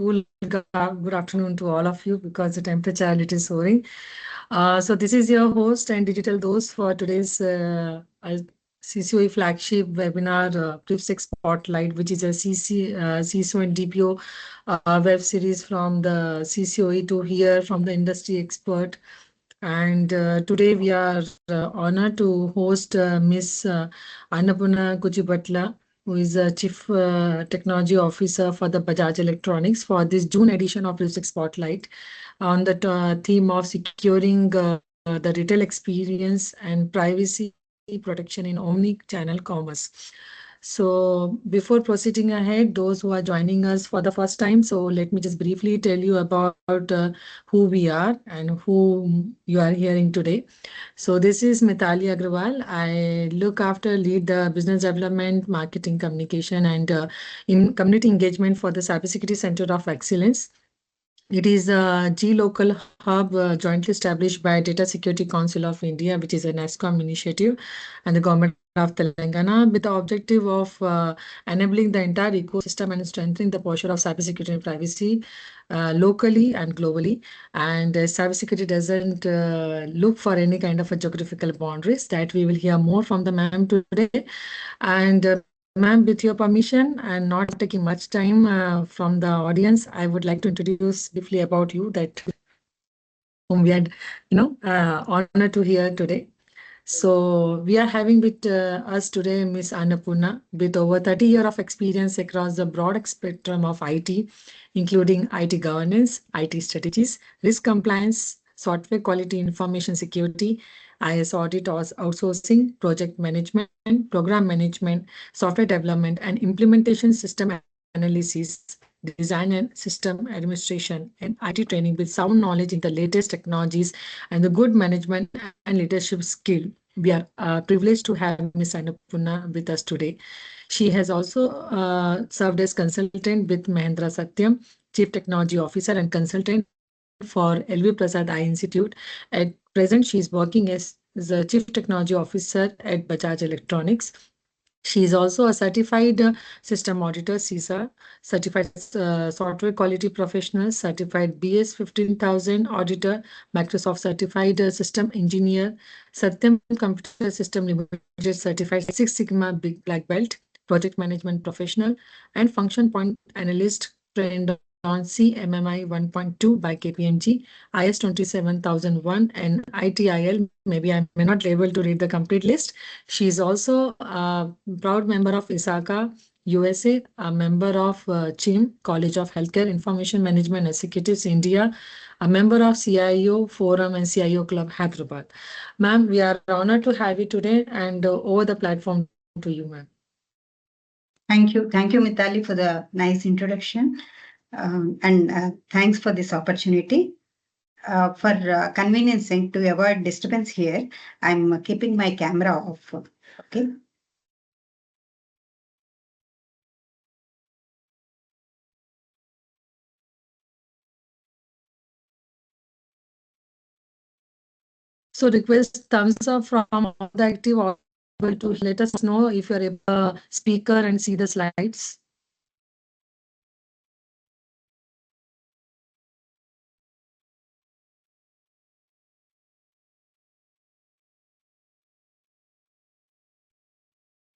cool good afternoon to all of you because the temperature a little soaring. So this is your host and digital dose for today's CCOE flagship webinar, PrivSec Spotlight, which is a CISO and DPO web series from the CCOE to hear from the industry expert. And today we are honored to host Miss Annapurna Kuchibhatla, who is a Chief Technology Officer for the Bajaj Electronics for this June edition of PrivSec Spotlight on the theme of securing the retail experience and privacy protection in omni-channel commerce. So before proceeding ahead, those who are joining us for the first time, so let me just briefly tell you about who we are and who you are hearing today. So this is Mithali Agrawal. I lead the business development, marketing, communication, and in community engagement for the Cybersecurity Center of Excellence. It is a G-Local Hub jointly established by Data Security Council of India, which is a NASCOM initiative, and the government of Telangana, with the objective of enabling the entire ecosystem and strengthening the posture of cybersecurity and privacy locally and globally. And cybersecurity doesn't look for any kind of a geographical boundaries. That we will hear more from the ma'am today. And ma'am, with your permission and not taking much time from the audience, I would like to introduce briefly about you that whom we had, honored to hear today. So we are having with us today Miss Annapurna with over 30 years of experience across the broad spectrum of IT, including IT governance, IT strategies, risk compliance, software quality information security, IS audit or outsourcing, project management, program management, software development, and implementation system analysis, design and system administration, and IT training with sound knowledge in the latest technologies and the good management and leadership skill. We are privileged to have Ms. Annapurna with us today. She has also served as consultant with Mahendra Satyam, Chief Technology Officer and consultant for LV Prasad Eye Institute. At present, she is working as the Chief Technology Officer at Bajaj Electronics. She is also a certified system auditor, CISA, certified software quality professional, certified BS 15000 auditor, Microsoft certified system engineer, Satyam Computer System Limited certified Six Sigma Big Black Belt, project management professional, and function point analyst trained on CMMI 1.2 by KPMG, IS 27001, and ITIL. Maybe I may not be able to read the complete list. She is also a proud member of ISACA, USA, a member of CHIM, College of Healthcare Information Management Executives, India, a member of CIO Forum and CIO Club, Hyderabad. Ma'am, we are honored to have you today and over the platform to you, ma'am. Thank you, Mithali, for the nice introduction. Thanks for this opportunity. For convenience sake, to avoid disturbance here, I'm keeping my camera off. Okay. So request thumbs up from all the active or to let us know if you're able to speaker and see the slides.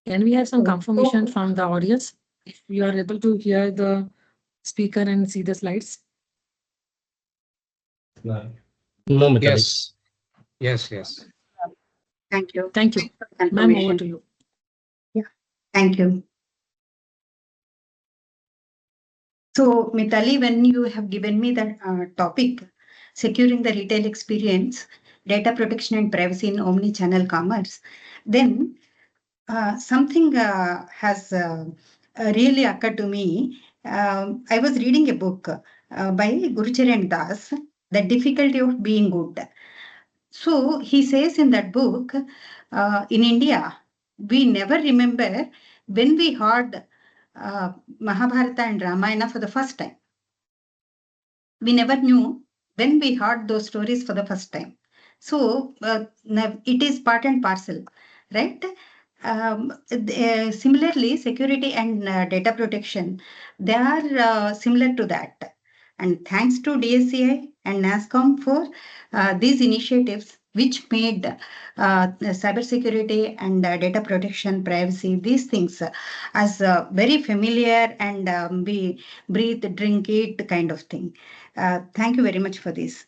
Can we have some confirmation from the audience if you are able to hear the speaker and see the slides? No, Mithali. Yes. Thank you. Thank you. Ma'am, over to you. Yeah, thank you. So, Mithali, when you have given me the topic, securing the retail experience, data protection and privacy in omni-channel commerce, then something has really occurred to me. I was reading a book by Gurucharan Das, The Difficulty of Being Good. So he says in that book, in India, we never remember when we heard Mahabharata and Ramayana for the first time. We never knew when we heard those stories for the first time. So it is part and parcel, right? Similarly, security and data protection, they are similar to that. And thanks to DSCI and NASCOM for these initiatives, which made cybersecurity and data protection, privacy, these things as very familiar and we breathe, drink it kind of thing. Thank you very much for this.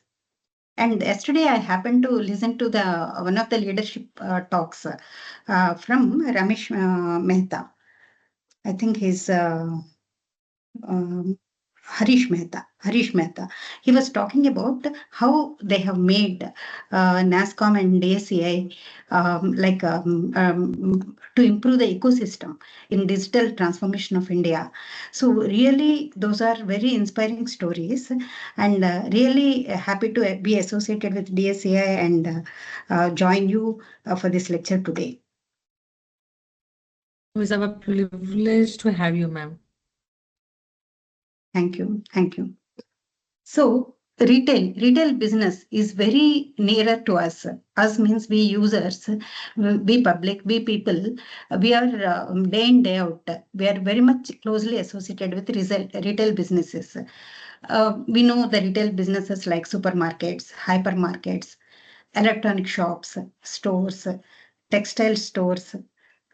And yesterday I happened to listen to one of the leadership talks from Ramesh Mehta. I think he's Harish Mehta. He was talking about how they have made NASCOM and DSCI to improve the ecosystem in digital transformation of India. So really, those are very inspiring stories, and really happy to be associated with DSCI and join you for this lecture today. It was our privilege to have you, ma'am. Thank you. So retail business is very nearer to us. Us means we users, we public, we people. We are day in day out. We are very much closely associated with retail businesses. We know the retail businesses like supermarkets, hypermarkets, electronic shops, stores, textile stores,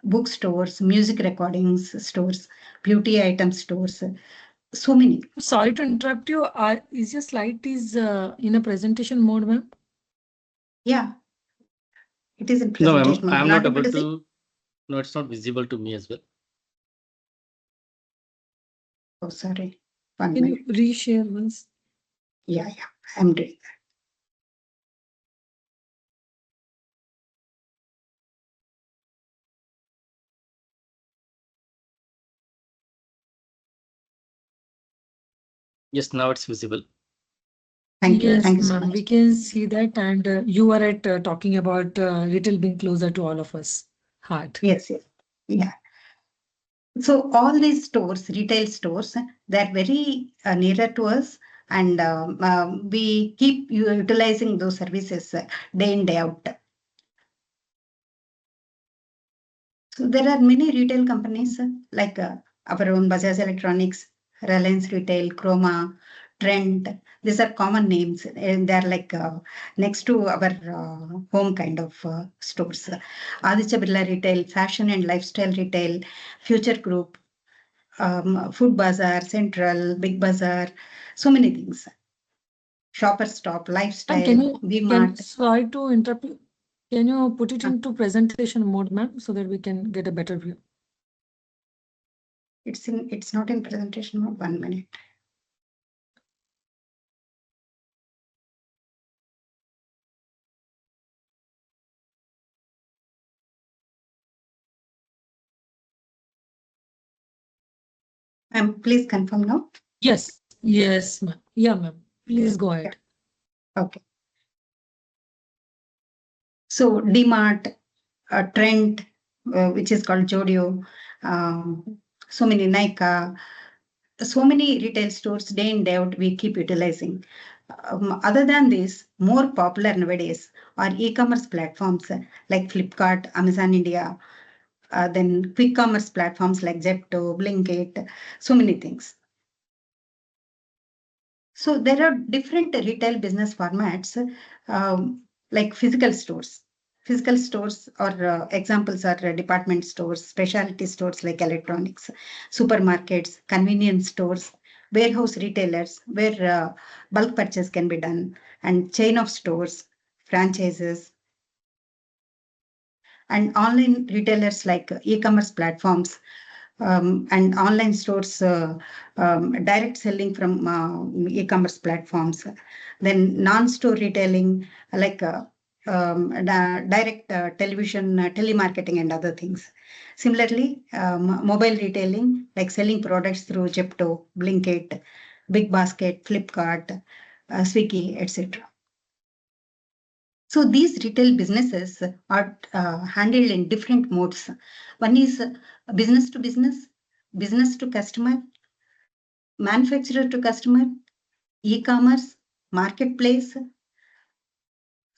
bookstores, music recordings stores, beauty item stores. So many. Sorry to interrupt you. Is your slide in a presentation mode, ma'am? Yeah, it is in presentation. No, I'm not able to. No, it's not visible to me as well. Oh, sorry. Can you reshare once? Yeah, I'm doing that. Yes, now it's visible. Thank you. Yes, Thank you so ma'am. much. We can see that, and you are talking about retail being closer to all of us. Heart. Yes. Yeah. So all these stores, retail stores, they're very nearer to us, and we keep utilizing those services day in, day out. So there are many retail companies like our own Bajaj Electronics, Reliance Retail, Chroma, Trend. These are common names, and they're like next to our home kind of stores. Aditya Birla Retail, Fashion and Lifestyle Retail, Future Group, Food Bazaar, Central, Big Bazaar, so many things. Shopper Stop, Lifestyle, V-Mart. Sorry to interrupt you. Can you put it into presentation mode, ma'am, so that we can get a better view? It's not in presentation mode. 1 minute. Please confirm now. Yes, ma'am. Yeah, ma'am. Please go ahead. Okay. So DMart, Trend, which is called Jodio, so many Nika, so many retail stores day in day out we keep utilizing. Other than this, more popular nowadays are e-commerce platforms like Flipkart, Amazon India, then quick commerce platforms like Zepto, Blinkit, so many things. So there are different retail business formats like physical stores. Physical stores or examples are department stores, specialty stores like electronics, supermarkets, convenience stores, warehouse retailers where bulk purchase can be done, and chain of stores, franchises, and online retailers like e-commerce platforms and online stores, direct selling from e-commerce platforms, then non-store retailing like direct television, telemarketing and other things. Similarly, mobile retailing like selling products through Zepto, Blinkit, Big Basket, Flipkart, Swiggy, etc. So these retail businesses are handled in different modes. One is business to customer, manufacturer to customer, e-commerce, marketplace,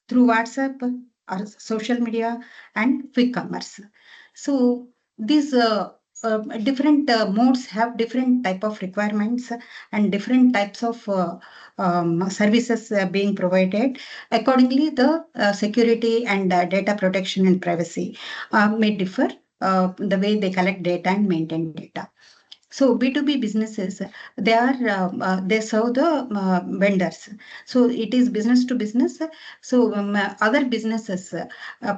through WhatsApp or social media, and quick commerce. So these different modes have different type of requirements and different types of services being provided. Accordingly, the security and data protection and privacy may differ, the way they collect data and maintain data. So B2B businesses, they serve the vendors. So it is business to business. So other businesses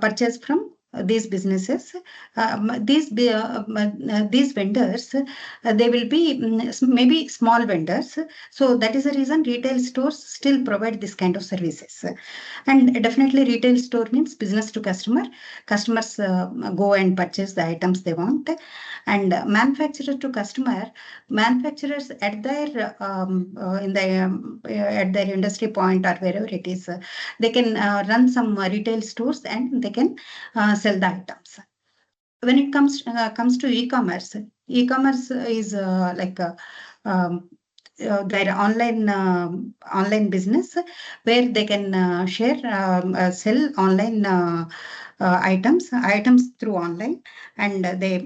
purchase from these businesses. These vendors, they will be maybe small vendors. So that is the reason retail stores still provide this kind of services. And definitely retail store means business to customer. Customers go and purchase the items they want. And manufacturer to customer, manufacturers at their at their industry point or wherever it is, they can run some retail stores and they can sell the items. When it comes to e-commerce, e-commerce is their online business where they can sell online items through online, and they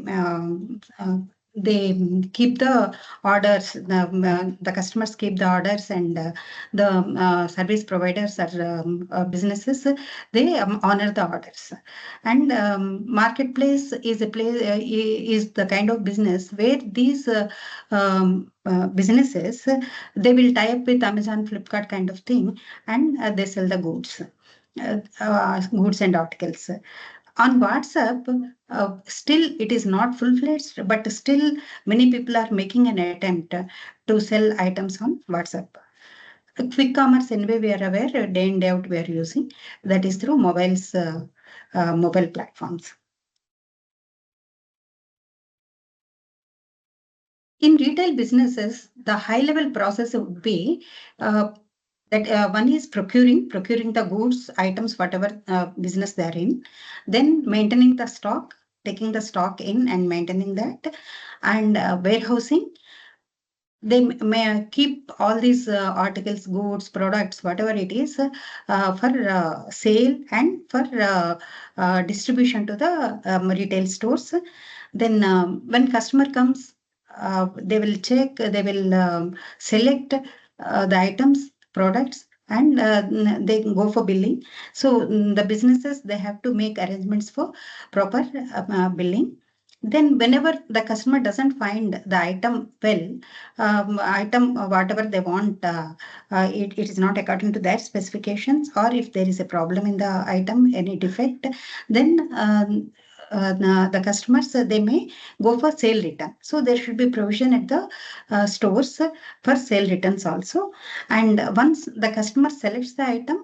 keep the orders. The customers keep the orders, and the service providers or businesses, they honor the orders. And marketplace is a place is the kind of business where these businesses, they will tie up with Amazon, Flipkart kind of thing, and they sell the goods and articles. On WhatsApp, still it is not full-fledged, but still many people are making an attempt to sell items on WhatsApp. Quick commerce, anyway, we are aware, day in, day out we are using. That is through mobile platforms. In retail businesses, the high-level process would be that one is procuring the goods, items, whatever business they are in, then maintaining the stock, taking the stock in and maintaining that, and warehousing. They may keep all these articles, goods, products, whatever it is, for sale and for distribution to the retail stores. Then when customer comes, they will check, they will select the items, products, and they go for billing. So the businesses, they have to make arrangements for proper billing. Then whenever the customer doesn't find the item whatever they want, it is not according to their specifications, or if there is a problem in the item, any defect, then the customers, they may go for sale return. So there should be provision at the stores for sale returns also. And once the customer selects the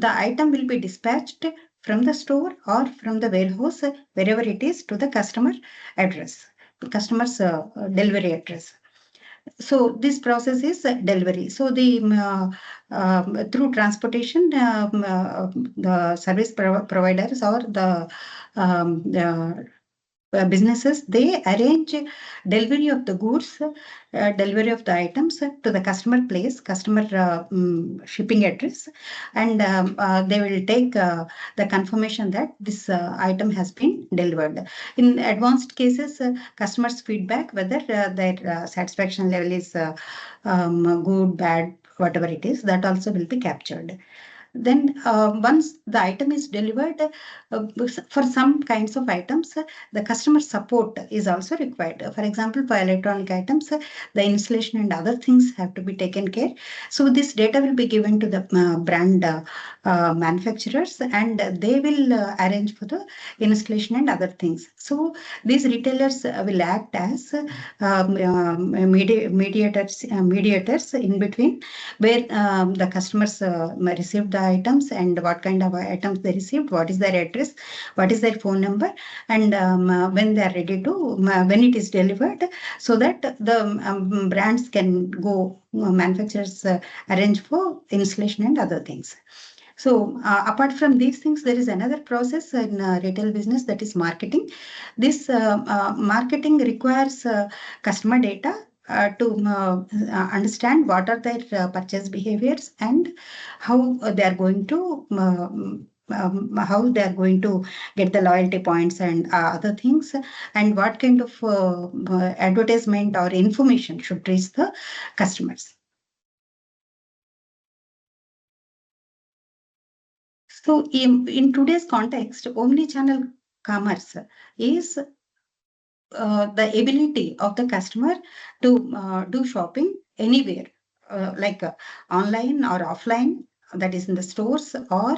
item will be dispatched from the store or from the warehouse, wherever it is, to the customer address, customer's delivery address. So this process is delivery. So the through transportation, the service providers or the businesses, they arrange delivery of the goods, delivery of the items to the customer place, customer shipping address, and they will take the confirmation that this item has been delivered. In advanced cases, customers' feedback, whether their satisfaction level is good, bad, whatever it is, that also will be captured. Then once the item is delivered, for some kinds of items, the customer support is also required. For example, for electronic items, the installation and other things have to be taken care. So this data will be given to the brand manufacturers, and they will arrange for the installation and other things. So these retailers will act as mediators in between, where the customers receive the items and what kind of items they received, what is their address, what is their phone number, and when they are ready to, when it is delivered, so that the brands can go, manufacturers arrange for installation and other things. So apart from these things, there is another process in retail business, that is marketing. This marketing requires customer data to understand what are their purchase behaviors and how they are going to how they are going to get the loyalty points and other things, and what kind of advertisement or information should reach the customers. So in today's context, omni-channel commerce is the ability of the customer to do shopping anywhere, like online or offline, that is in the stores, or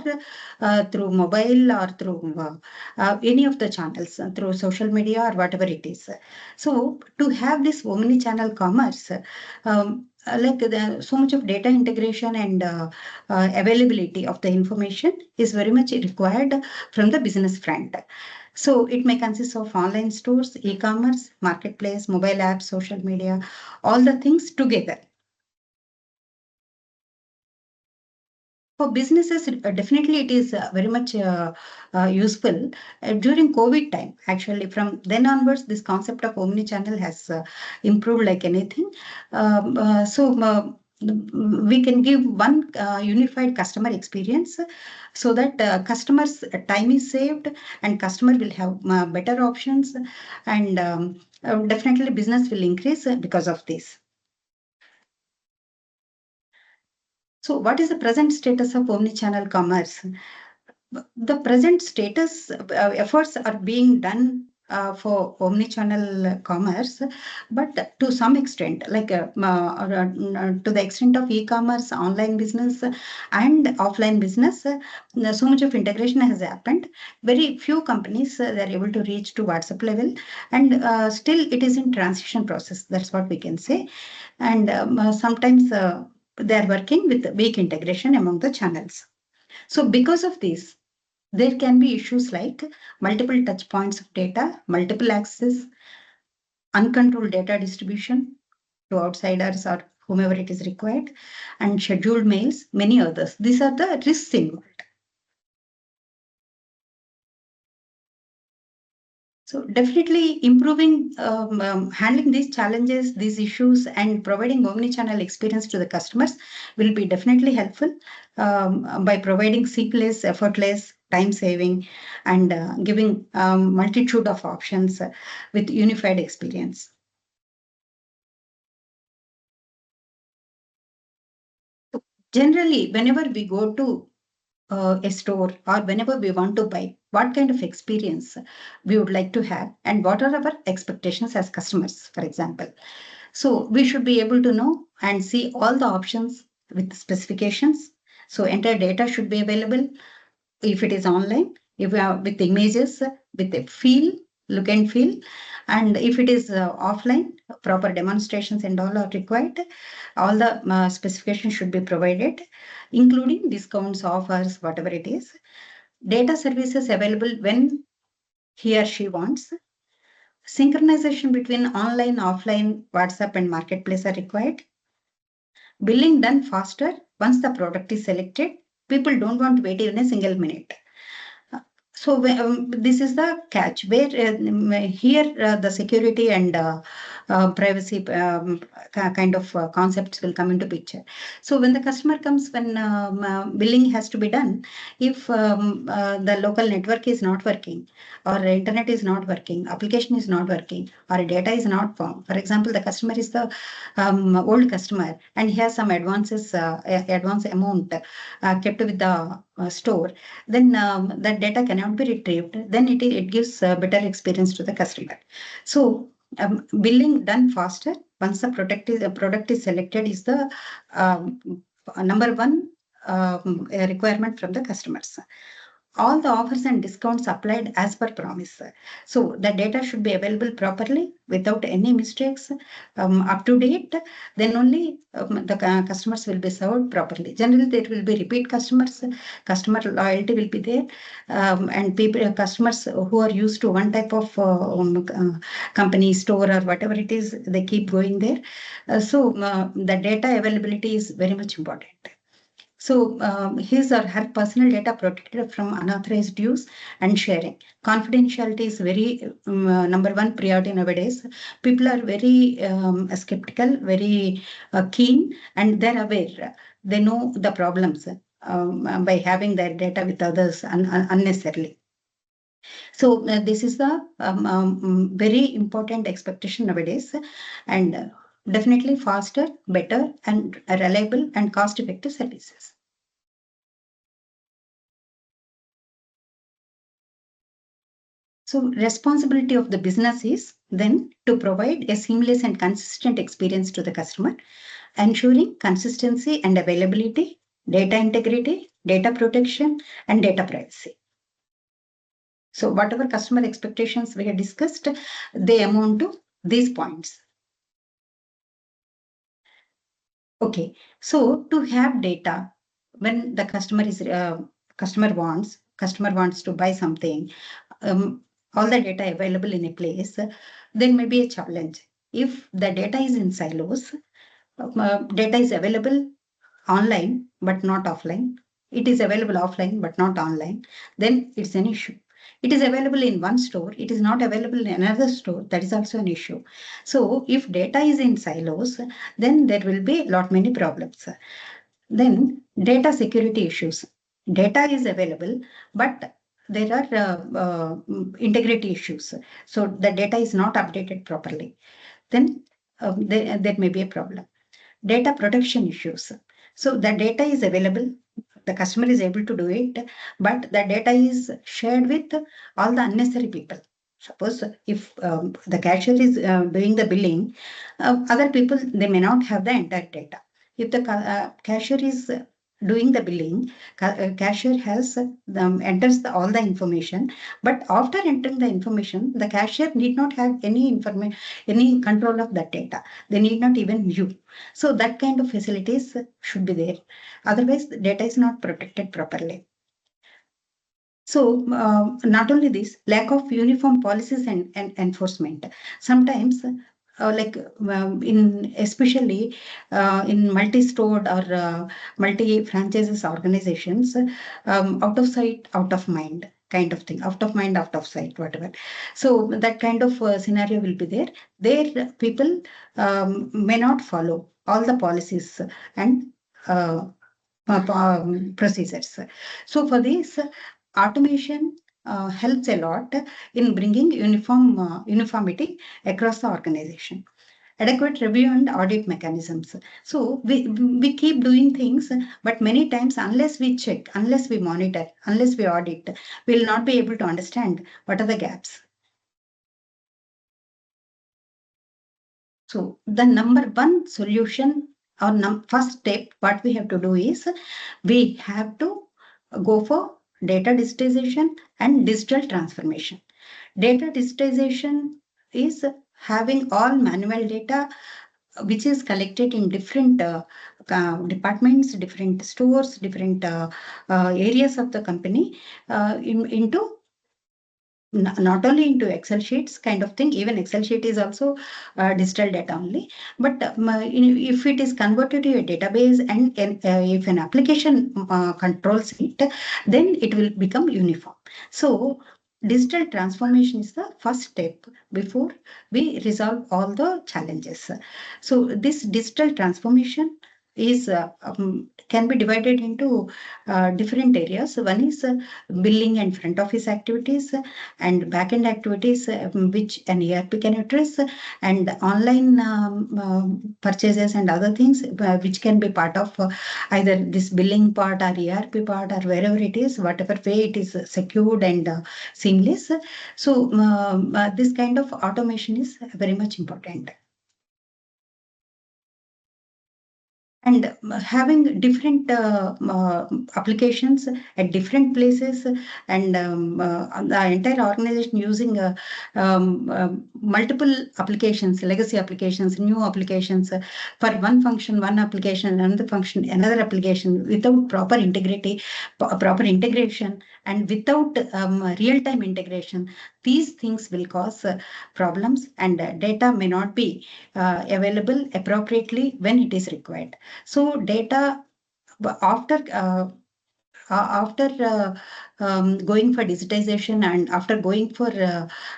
through mobile, or through any of the channels, through social media or whatever it is. So to have this omni-channel commerce, so much of data integration and availability of the information is very much required from the business front. So it may consist of online stores, e-commerce, marketplace, mobile apps, social media, all the things together. For businesses, definitely it is very much useful. During COVID time, actually, from then onwards, this concept of omni-channel has improved like anything. We can give one unified customer experience, so that customers' time is saved and customer will have better options, and definitely business will increase because of this. So what is the present status of omni-channel commerce? The present status efforts are being done for omni-channel commerce, but to some extent, like to the extent of e-commerce, online business, and offline business, so much of integration has happened. Very few companies they are able to reach to WhatsApp level, and still it is in transition process. That's what we can say, and sometimes they are working with weak integration among the channels. So because of this, there can be issues like multiple touch points of data, multiple access, uncontrolled data distribution to outsiders or whomever it is required, and scheduled mails, many others. These are the risks involved. So definitely improving, handling these challenges, these issues, and providing omni-channel experience to the customers will be definitely helpful by providing seamless, effortless, time-saving, and giving multitude of options with unified experience. Generally, whenever we go to a store, or whenever we want to buy, what kind of experience we would like to have, and what are our expectations as customers, for example. So we should be able to know and see all the options with specifications. So entire data should be available if it is online, if we are with images, with a feel, look and feel. And if it is offline, proper demonstrations and all are required. All the specifications should be provided, including discounts, offers, whatever it is. Data services available when he or she wants. Synchronization between online, offline, WhatsApp, and marketplace are required. Billing done faster once the product is selected. People don't want to wait even a single minute. So this is the catch, where here the security and privacy kind of concepts will come into picture. So when the customer comes, when billing has to be done, if the local network is not working, or internet is not working, application is not working, or data is not found. For example, the customer is the old customer, and he has some advance amount kept with the store, then that data cannot be retrieved. Then it gives a better experience to the customer. So billing done faster once the product is selected is the number one requirement from the customers. All the offers and discounts applied as per promise. So the data should be available properly without any mistakes, up to date. Then only the customers will be served properly. Generally, there will be repeat customers. Customer loyalty will be there, and customers who are used to one type of company, store, or whatever it is, they keep going there. So the data availability is very much important. So his or her personal data protected from unauthorized use and sharing. Confidentiality is very number one priority nowadays. People are very skeptical, very keen, and they're aware. They know the problems. by having their data with others unnecessarily. So this is the very important expectation nowadays, and definitely faster, better, and reliable and cost-effective services. So responsibility of the business is then to provide a seamless and consistent experience to the customer, ensuring consistency and availability, data integrity, data protection, and data privacy. So whatever customer expectations we have discussed, they amount to these points. Okay, so to have data, when the customer wants to buy something, all the data available in a place, then may be a challenge. If the data is in silos, data is available online but not offline. It is available offline but not online. Then it's an issue. It is available in one store. It is not available in another store. That is also an issue. So if data is in silos, then there will be many problems. Then data security issues. Data is available, but there are integrity issues. So the data is not updated properly. Then there may be a problem. Data protection issues. So the data is available, the customer is able to do it, but the data is shared with all the unnecessary people. Suppose if the cashier is doing the billing, other people, they may not have the entire data. If the cashier is doing the billing, cashier has enters all the information, but after entering the information, the cashier need not have any information, any control of that data. They need not even view. So that kind of facilities should be there. Otherwise, the data is not protected properly. So not only this, lack of uniform policies and enforcement. Sometimes especially in multi-stored or multi-franchises organizations, out of sight, out of mind kind of thing, out of mind, out of sight, whatever. So that kind of scenario will be there. There people may not follow all the policies and procedures. So for this, automation helps a lot in bringing uniformity across the organization. Adequate review and audit mechanisms. So we keep doing things, but many times unless we check, unless we monitor, unless we audit, we will not be able to understand what are the gaps. So the number one solution or first step, what we have to do is we have to go for data digitization and digital transformation. Data digitization is having all manual data which is collected in different departments, different stores, different areas of the company into not only into Excel sheets kind of thing, even Excel sheet is also digital data only. But if it is converted to a database and if an application controls it, then it will become uniform. So digital transformation is the first step before we resolve all the challenges. So this digital transformation is can be divided into different areas. One is billing and front office activities and back-end activities which an ERP can address, and online purchases and other things which can be part of either this billing part or ERP part or wherever it is, whatever way it is secured and seamless. So this kind of automation is very much important. And having different applications at different places, and the entire organization using multiple applications, legacy applications, new applications for one function, one application, another function, another application, without proper integrity, proper integration, and without real-time integration, these things will cause problems, and data may not be available appropriately when it is required. So data after going for digitization and after going for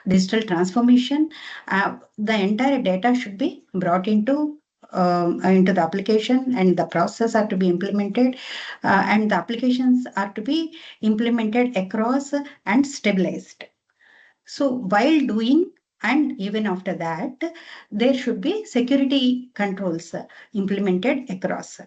digital transformation, the entire data should be brought into into the application, and the process are to be implemented, and the applications are to be implemented across and stabilized. So while doing and even after that, there should be security controls implemented across.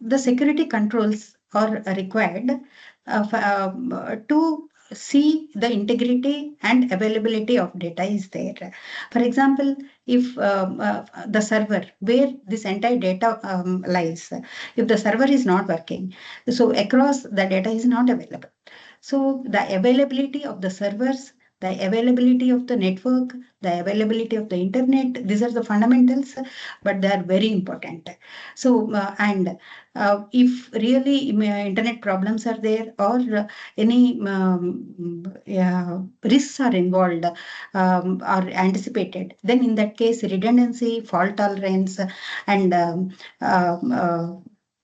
The security controls are required to see the integrity and availability of data is there. For example, if the server where this entire data lies, if the server is not working, so across the data is not available. So the availability of the servers, the availability of the network, the availability of the internet, these are the fundamentals, but they are very important. So, if really internet problems are there, or any risks are involved, are anticipated, then in that case, redundancy, fault tolerance, and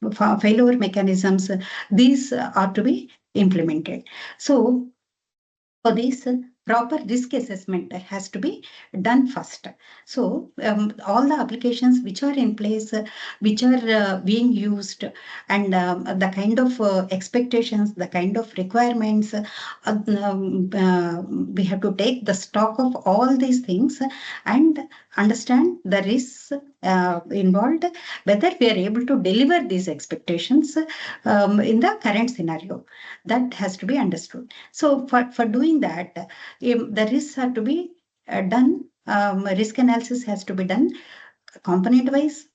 failover mechanisms, these are to be implemented. So for this, proper risk assessment has to be done first. So all the applications which are in place, which are being used, and the kind of expectations, the kind of requirements, we have to take the stock of all these things and understand the risks involved, whether we are able to deliver these expectations in the current scenario. That has to be understood. So for doing that, the risks are to be done, risk analysis has to be done component wise,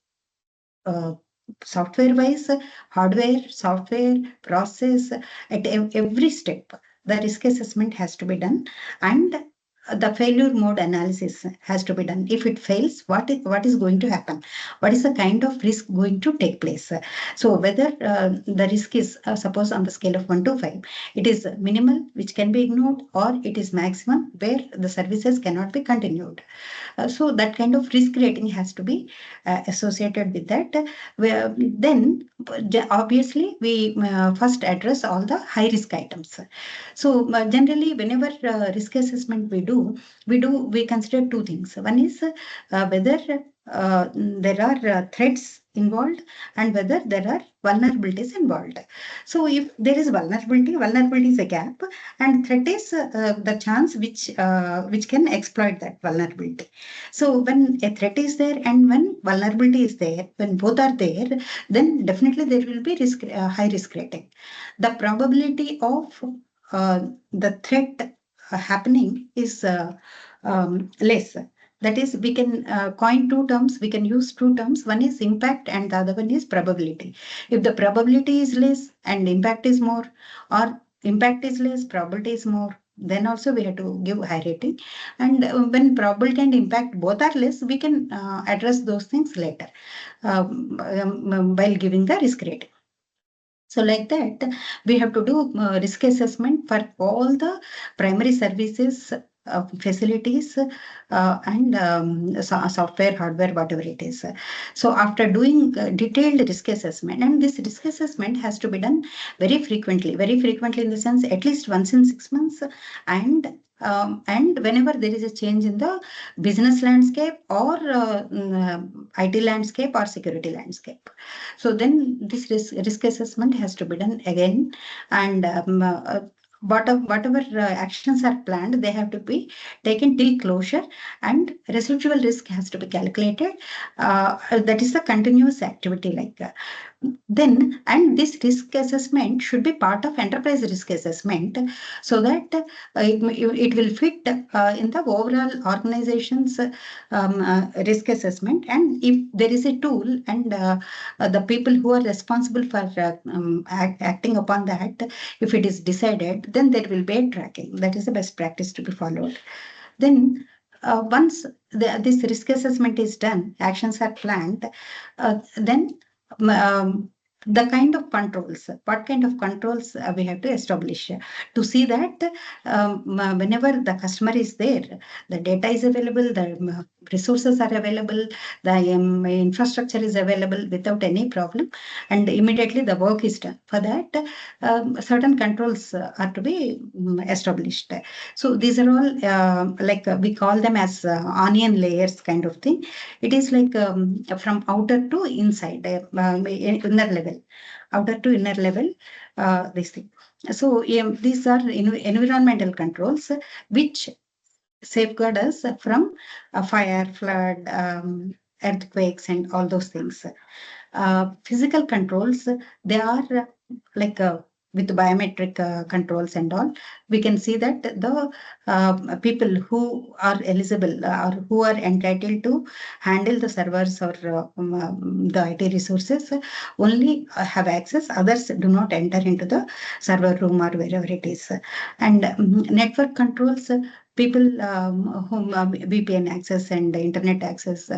software wise, hardware, software, process, at every step. The risk assessment has to be done, and the failure mode analysis has to be done. If it fails, what is going to happen? What is the kind of risk going to take place? So whether the risk is, suppose on the scale of 1 to 5, it is minimal, which can be ignored, or it is maximum, where the services cannot be continued. So that kind of risk rating has to be associated with that. Then obviously we first address all the high risk items. So generally, whenever risk assessment we consider two things. One is whether there are threats involved, and whether there are vulnerabilities involved. So if there is vulnerability is a gap, and threat is the chance which can exploit that vulnerability. So when a threat is there and when vulnerability is there, when both are there, then definitely there will be high risk rating. The probability of the threat happening is less. That is, we can coin two terms, we can use two terms. One is impact and the other one is probability. If the probability is less and impact is more, or impact is less, probability is more, then also we have to give high rating. And when probability and impact both are less, we can address those things later while giving the risk rating. So like that, we have to do risk assessment for all the primary services, facilities, and software, hardware, whatever it is. So after doing detailed risk assessment, and this risk assessment has to be done very frequently in the sense at least once in 6 months, and whenever there is a change in the business landscape, or IT landscape, or security landscape. So then this risk assessment has to be done again, and whatever actions are planned, they have to be taken till closure, and residual risk has to be calculated. That is the continuous activity like then, and this risk assessment should be part of enterprise risk assessment, so that it will fit in the overall organization's risk assessment. And if there is a tool, and the people who are responsible for acting upon that, if it is decided, then there will be a tracking. That is the best practice to be followed. Then once this risk assessment is done, actions are planned, then the kind of controls, what kind of controls we have to establish to see that whenever the customer is there, the data is available, the resources are available, the infrastructure is available without any problem, and immediately the work is done. For that, certain controls are to be established. So these are all we call them as onion layers kind of thing. It is like from outer to inside, inner level, outer to inner level, this thing. So these are environmental controls which safeguard us from fire, flood, earthquakes, and all those things. Physical controls, they are like with biometric controls and all. We can see that the people who are eligible or who are entitled to handle the servers or the IT resources only have access. Others do not enter into the server room or wherever it is. And network controls, people whom VPN access and internet access,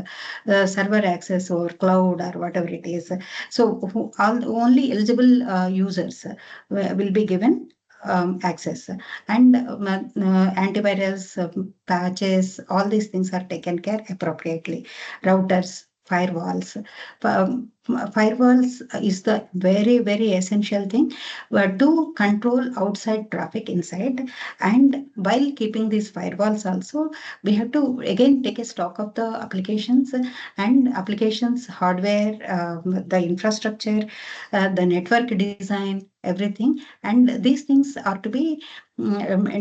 server access or cloud or whatever it is. So only eligible users will be given access, and antivirus patches, all these things are taken care appropriately. Routers, firewalls. Firewalls is the very, very essential thing to control outside traffic inside. And while keeping these firewalls also, we have to again take a stock of the applications and applications, hardware, the infrastructure, the network design, everything. And these things are to be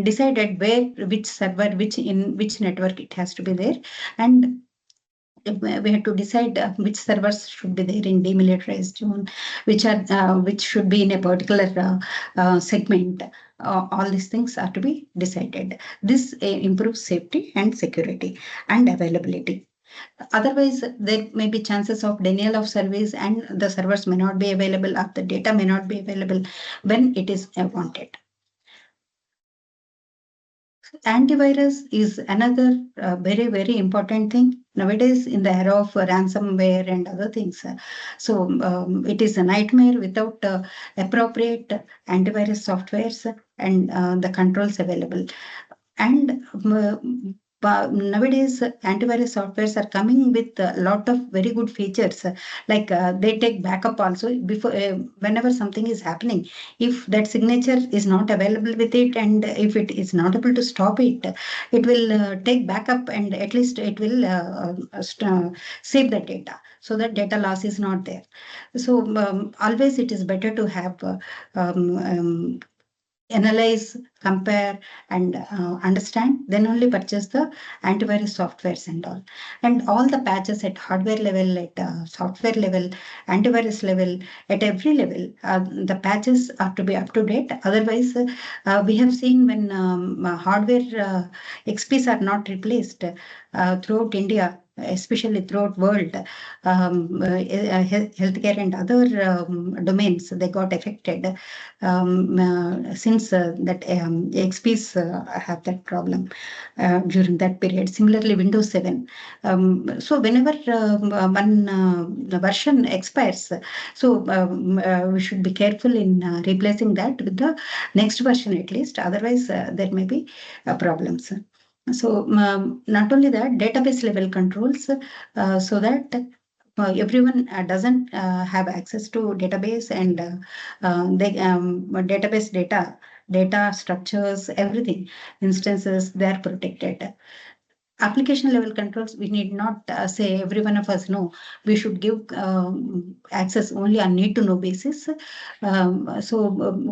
decided where, which server, in which network it has to be there. And we have to decide which servers should be there in demilitarized zone, which should be in a particular segment. All these things are to be decided. This improves safety and security and availability. Otherwise, there may be chances of denial of service, and the servers may not be available, or the data may not be available when it is wanted. Antivirus is another very, very important thing nowadays in the era of ransomware and other things. So it is a nightmare without appropriate antivirus softwares and the controls available. And nowadays, antivirus softwares are coming with a lot of very good features. Like they take backup also before, whenever something is happening. If that signature is not available with it, and if it is not able to stop it, it will take backup, and at least it will save the data, so that data loss is not there. So always it is better to have analyze, compare, and understand, then only purchase the antivirus softwares and all. And all the patches at hardware level, at software level, antivirus level, at every level, the patches are to be up to date. Otherwise, we have seen when hardware XPs are not replaced throughout India, especially throughout world, healthcare and other domains, they got affected since that XPs have that problem during that period. Similarly, Windows 7. So whenever one version expires, so we should be careful in replacing that with the next version at least. Otherwise, there may be problems. So not only that, database level controls, so that everyone doesn't have access to database, and database data structures, everything, instances, they are protected. Application level controls, we need not say every one of us know. We should give access only on need to know basis. So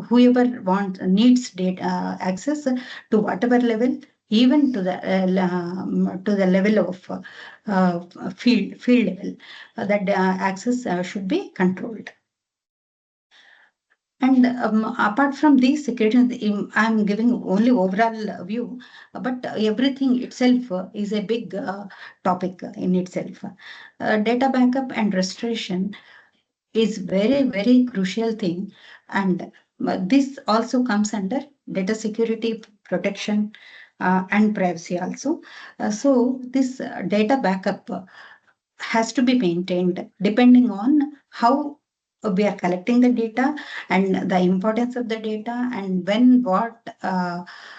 whoever needs data access to whatever level, even to the level of field level, that access should be controlled. And apart from these security, I'm giving only overall view, but everything itself is a big topic in itself. Data backup and restoration is very, very crucial thing. And this also comes under data security, protection, and privacy also. So this data backup has to be maintained depending on how we are collecting the data and the importance of the data and when what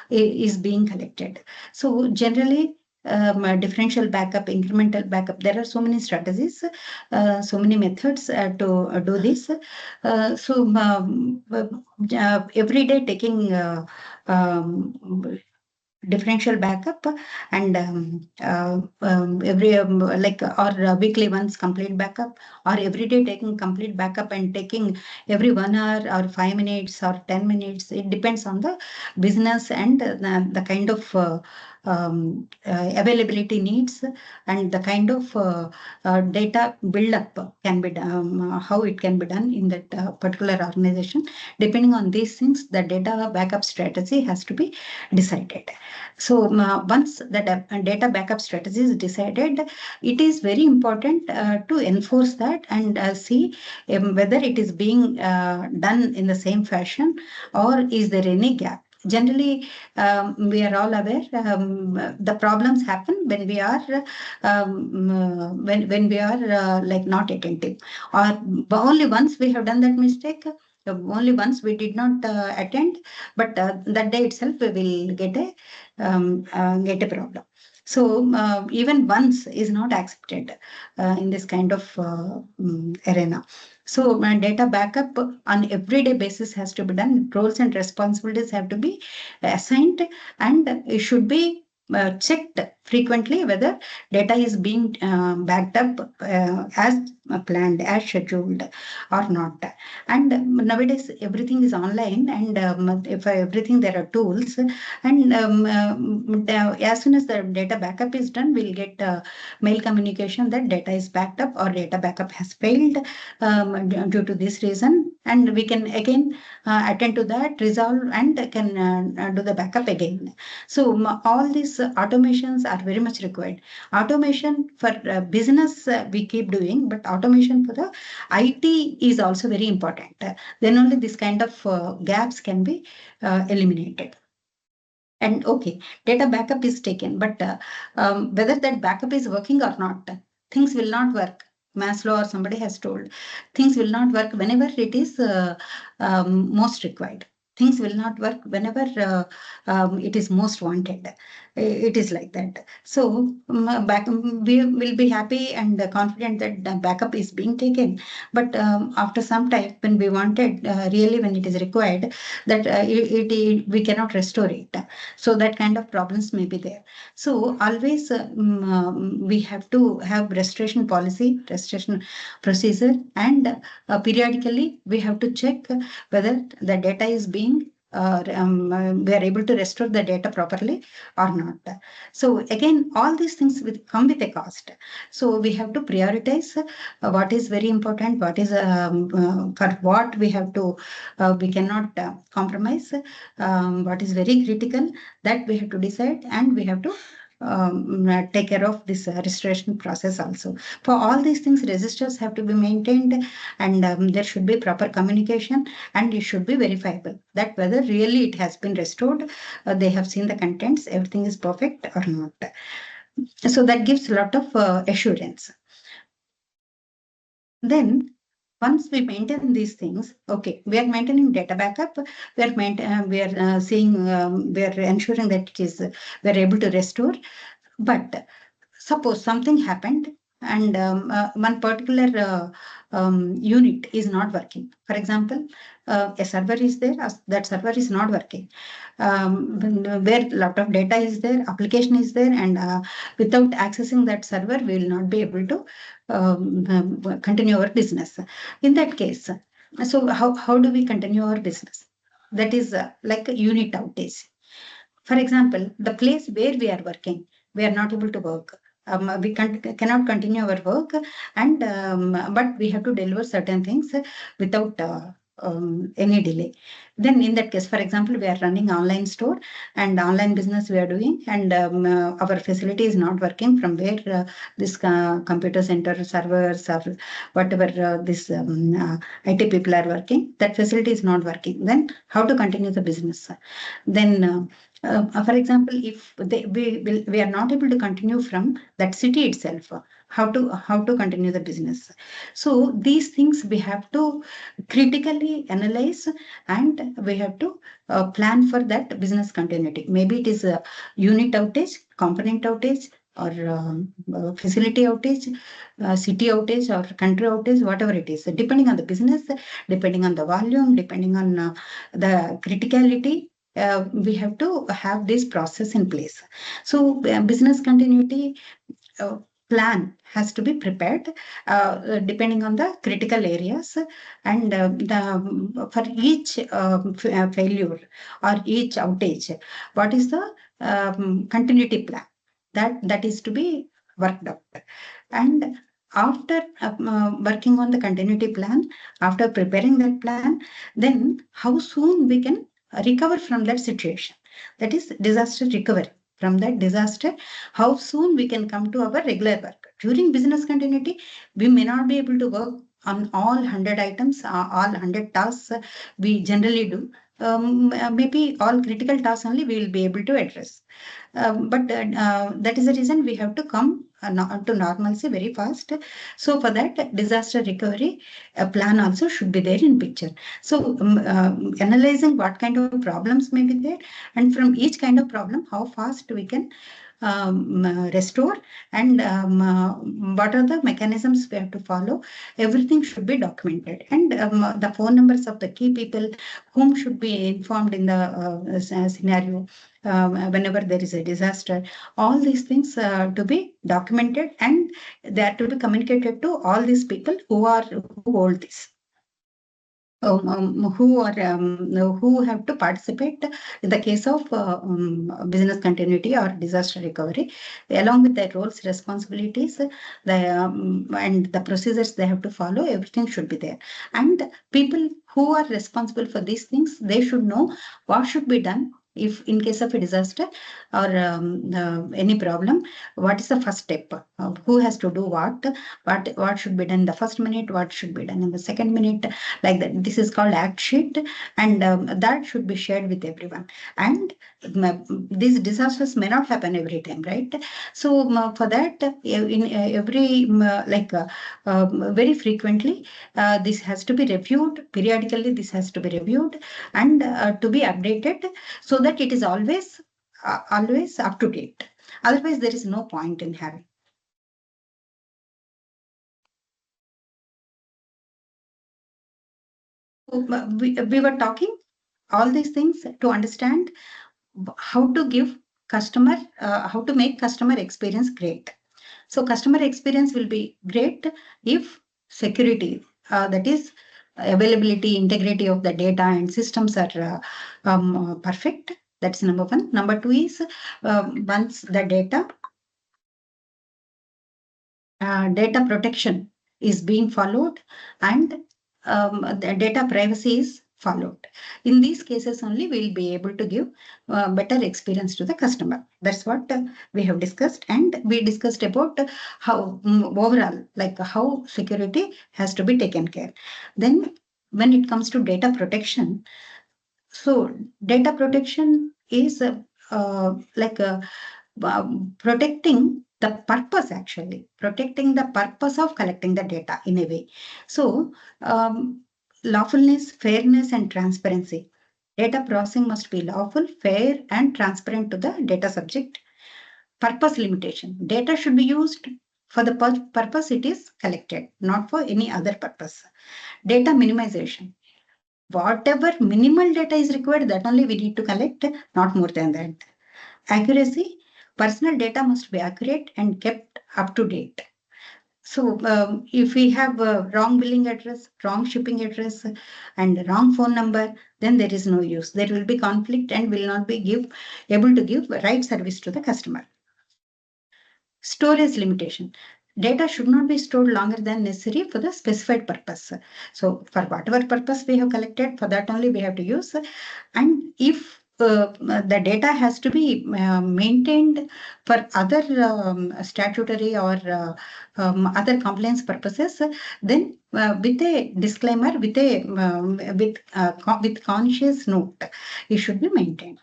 is being collected. So generally, differential backup, incremental backup, there are so many strategies, so many methods to do this. Every day taking differential backup and every like or weekly once complete backup, or every day taking complete backup and taking every 1 hour or 5 minutes or 10 minutes. It depends on the business and the kind of availability needs and the kind of data build-up can be done, how it can be done in that particular organization. Depending on these things, the data backup strategy has to be decided. So once the data backup strategy is decided, it is very important to enforce that and see whether it is being done in the same fashion or is there any gap. Generally, we are all aware the problems happen when we are when we are like not attentive, or only once we have done that mistake. Only once we did not attend, but that day itself we will get a problem. So even once is not accepted in this kind of arena. So data backup on everyday basis has to be done. Roles and responsibilities have to be assigned, and it should be checked frequently whether data is being backed up as planned, as scheduled or not. And nowadays everything is online, and if everything there are tools, and as soon as the data backup is done, we'll get mail communication that data is backed up or data backup has failed due to this reason, and we can again attend to that, resolve, and can do the backup again. So all these automations are very much required. Automation for business we keep doing, but automation for the IT is also very important. Then only this kind of gaps can be eliminated. And okay, data backup is taken, but whether that backup is working or not, things will not work. Maslow or somebody has told, things will not work whenever it is most required. Things will not work whenever it is most wanted. It is like that. So we will be happy and confident that the backup is being taken. But after some time, when we wanted, really when it is required, that we cannot restore it. So that kind of problems may be there. So always we have to have restoration policy, restoration procedure, and periodically we have to check whether the data is being we are able to restore the data properly or not. So again, all these things come with a cost. So we have to prioritize what is very important, what is for what we have to, we cannot compromise, what is very critical, that we have to decide, and we have to take care of this restoration process also. For all these things, registers have to be maintained, and there should be proper communication, and it should be verifiable that whether really it has been restored, they have seen the contents, everything is perfect or not. So that gives a lot of assurance. Then once we maintain these things, okay, we are maintaining data backup, we are seeing, we are ensuring that it is, we are able to restore. But suppose something happened and one particular unit is not working. For example, a server is there, that server is not working. Where a lot of data is there, application is there, and without accessing that server, we will not be able to continue our business. In that case, so how do we continue our business? That is like a unit outage. For example, the place where we are working, we are not able to work. We cannot continue our work, and but we have to deliver certain things without any delay. Then in that case, for example, we are running online store and online business we are doing, and our facility is not working from where this computer center servers or whatever this IT people are working, that facility is not working. Then how to continue the business? Then for example, if we are not able to continue from that city itself, how to continue the business. So these things we have to critically analyze, and we have to plan for that business continuity. Maybe it is a unit outage, component outage, or facility outage, city outage, or country outage, whatever it is, depending on the business, depending on the volume, depending on the criticality. We have to have this process in place. So business continuity plan has to be prepared depending on the critical areas, and for each failure or each outage, what is the continuity plan that is to be worked out. And after working on the continuity plan, after preparing that plan, then how soon we can recover from that situation, that is disaster recovery from that disaster, how soon we can come to our regular work. During business continuity, we may not be able to work on all 100 items, all 100 tasks we generally do. Maybe all critical tasks only we will be able to address. But that is the reason we have to come to normalcy very fast. So for that, disaster recovery plan also should be there in picture. So analyzing what kind of problems may be there, and from each kind of problem, how fast we can restore, and what are the mechanisms we have to follow. Everything should be documented, and the phone numbers of the key people whom should be informed in the scenario whenever there is a disaster. All these things to be documented, and they are to be communicated to all these people who hold this. Who have to participate in the case of business continuity or disaster recovery, along with their roles, responsibilities, and the procedures they have to follow. Everything should be there, and people who are responsible for these things, they should know what should be done if in case of a disaster or any problem. What is the first step? Who has to do what should be done in the first minute, what should be done in the second minute, like that. This is called act sheet, and that should be shared with everyone. And these disasters may not happen every time, right? So for that, in every very frequently, this has to be reviewed periodically. This has to be reviewed and to be updated, so that it is always up to date. Otherwise, there is no point in having. We were talking all these things to understand how to give customer, how to make customer experience great. So customer experience will be great if security, that is availability, integrity of the data and systems are perfect. That's number one. Number two is once the data protection is being followed, and the data privacy is followed. In these cases only we'll be able to give better experience to the customer. That's what we have discussed, and we discussed about how overall, like how security has to be taken care. Then when it comes to data protection, so data protection is protecting the purpose, actually protecting the purpose of collecting the data in a way. So lawfulness, fairness, and transparency. Data processing must be lawful, fair, and transparent to the data subject. Purpose limitation. Data should be used for the purpose it is collected, not for any other purpose. Data minimization. Whatever minimal data is required, that only we need to collect, not more than that. Accuracy. Personal data must be accurate and kept up to date. So if we have a wrong billing address, wrong shipping address, and wrong phone number, then there is no use. There will be conflict and will not be able to give right service to the customer. Storage limitation. Data should not be stored longer than necessary for the specified purpose. So for whatever purpose we have collected, for that only we have to use. And if the data has to be maintained for other statutory or other compliance purposes, then with a disclaimer, with conscious note, it should be maintained.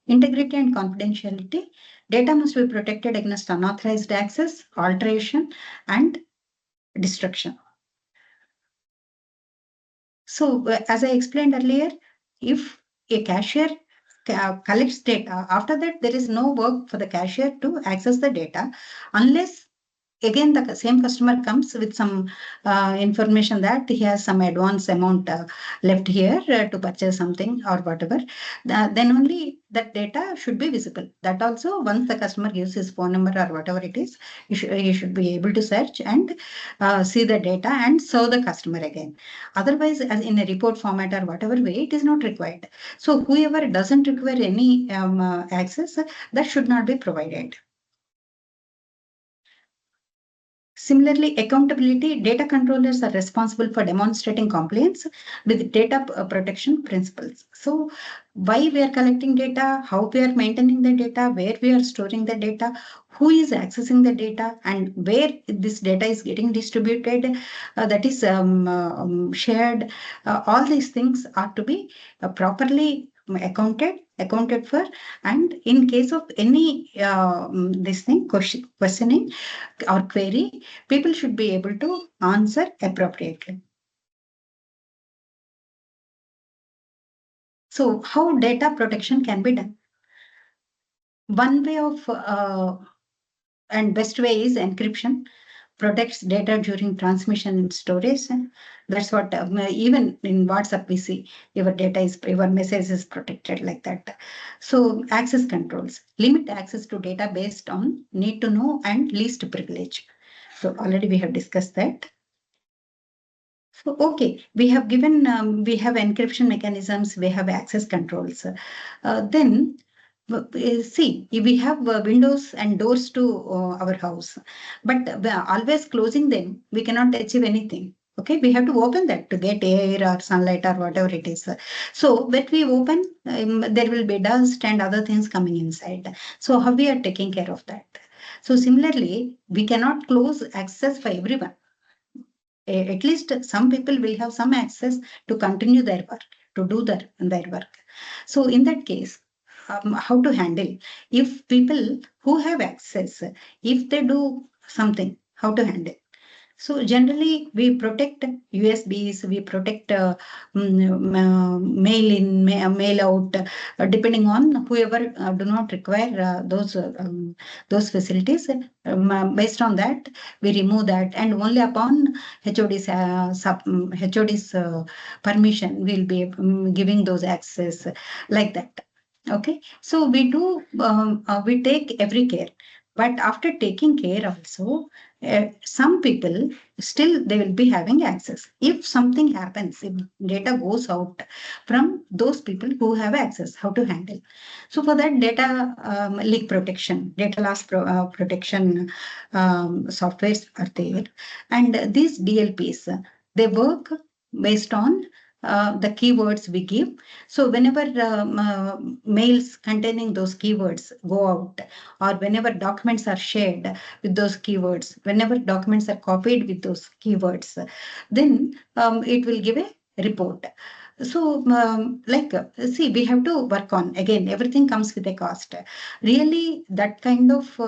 Integrity and confidentiality. Data must be protected against unauthorized access, alteration, and destruction. So, as I explained earlier, if a cashier collects data, after that, there is no work for the cashier to access the data unless again the same customer comes with some information that he has some advance amount left here to purchase something or whatever, then only that data should be visible. That also, once the customer gives his phone number or whatever it is, you should be able to search and see the data and serve the customer again. Otherwise, as in a report format or whatever way, it is not required. So whoever doesn't require any access, that should not be provided. Similarly, accountability, data controllers are responsible for demonstrating compliance with data protection principles. So why we are collecting data, how we are maintaining the data, where we are storing the data, who is accessing the data, and where this data is getting distributed, that is shared. All these things are to be properly accounted for, and in case of any questioning or query, people should be able to answer appropriately. So how data protection can be done? One way of and best way is encryption. Protects data during transmission and storage. That's what even in WhatsApp we see your message is protected like that. So access controls limit access to data based on need to know and least privilege. So already we have discussed that. So, okay, we have given, we have encryption mechanisms, we have access controls. Then, see, we have windows and doors to our house, but always closing them, we cannot achieve anything. Okay, we have to open that to get air or sunlight or whatever it is. So when we open, there will be dust and other things coming inside. So how we are taking care of that? So similarly, we cannot close access for everyone. At least some people will have some access to continue their work, to do their work. So in that case, how to handle if people who have access, if they do something, how to handle? So generally, we protect USBs, we protect mail in, mail out, depending on whoever do not require those facilities. Based on that, we remove that, and only upon HOD's permission, we'll be giving those access like that. Okay, so we do we take every care, but after taking care also, some people still they will be having access. If something happens, if data goes out from those people who have access, how to handle? So for that, data leak protection, data loss protection softwares are there, and these DLPs they work based on the keywords we give. So whenever mails containing those keywords go out, or whenever documents are shared with those keywords, whenever documents are copied with those keywords, then it will give a report. So see, we have to work on, again, everything comes with a cost. Really, that kind of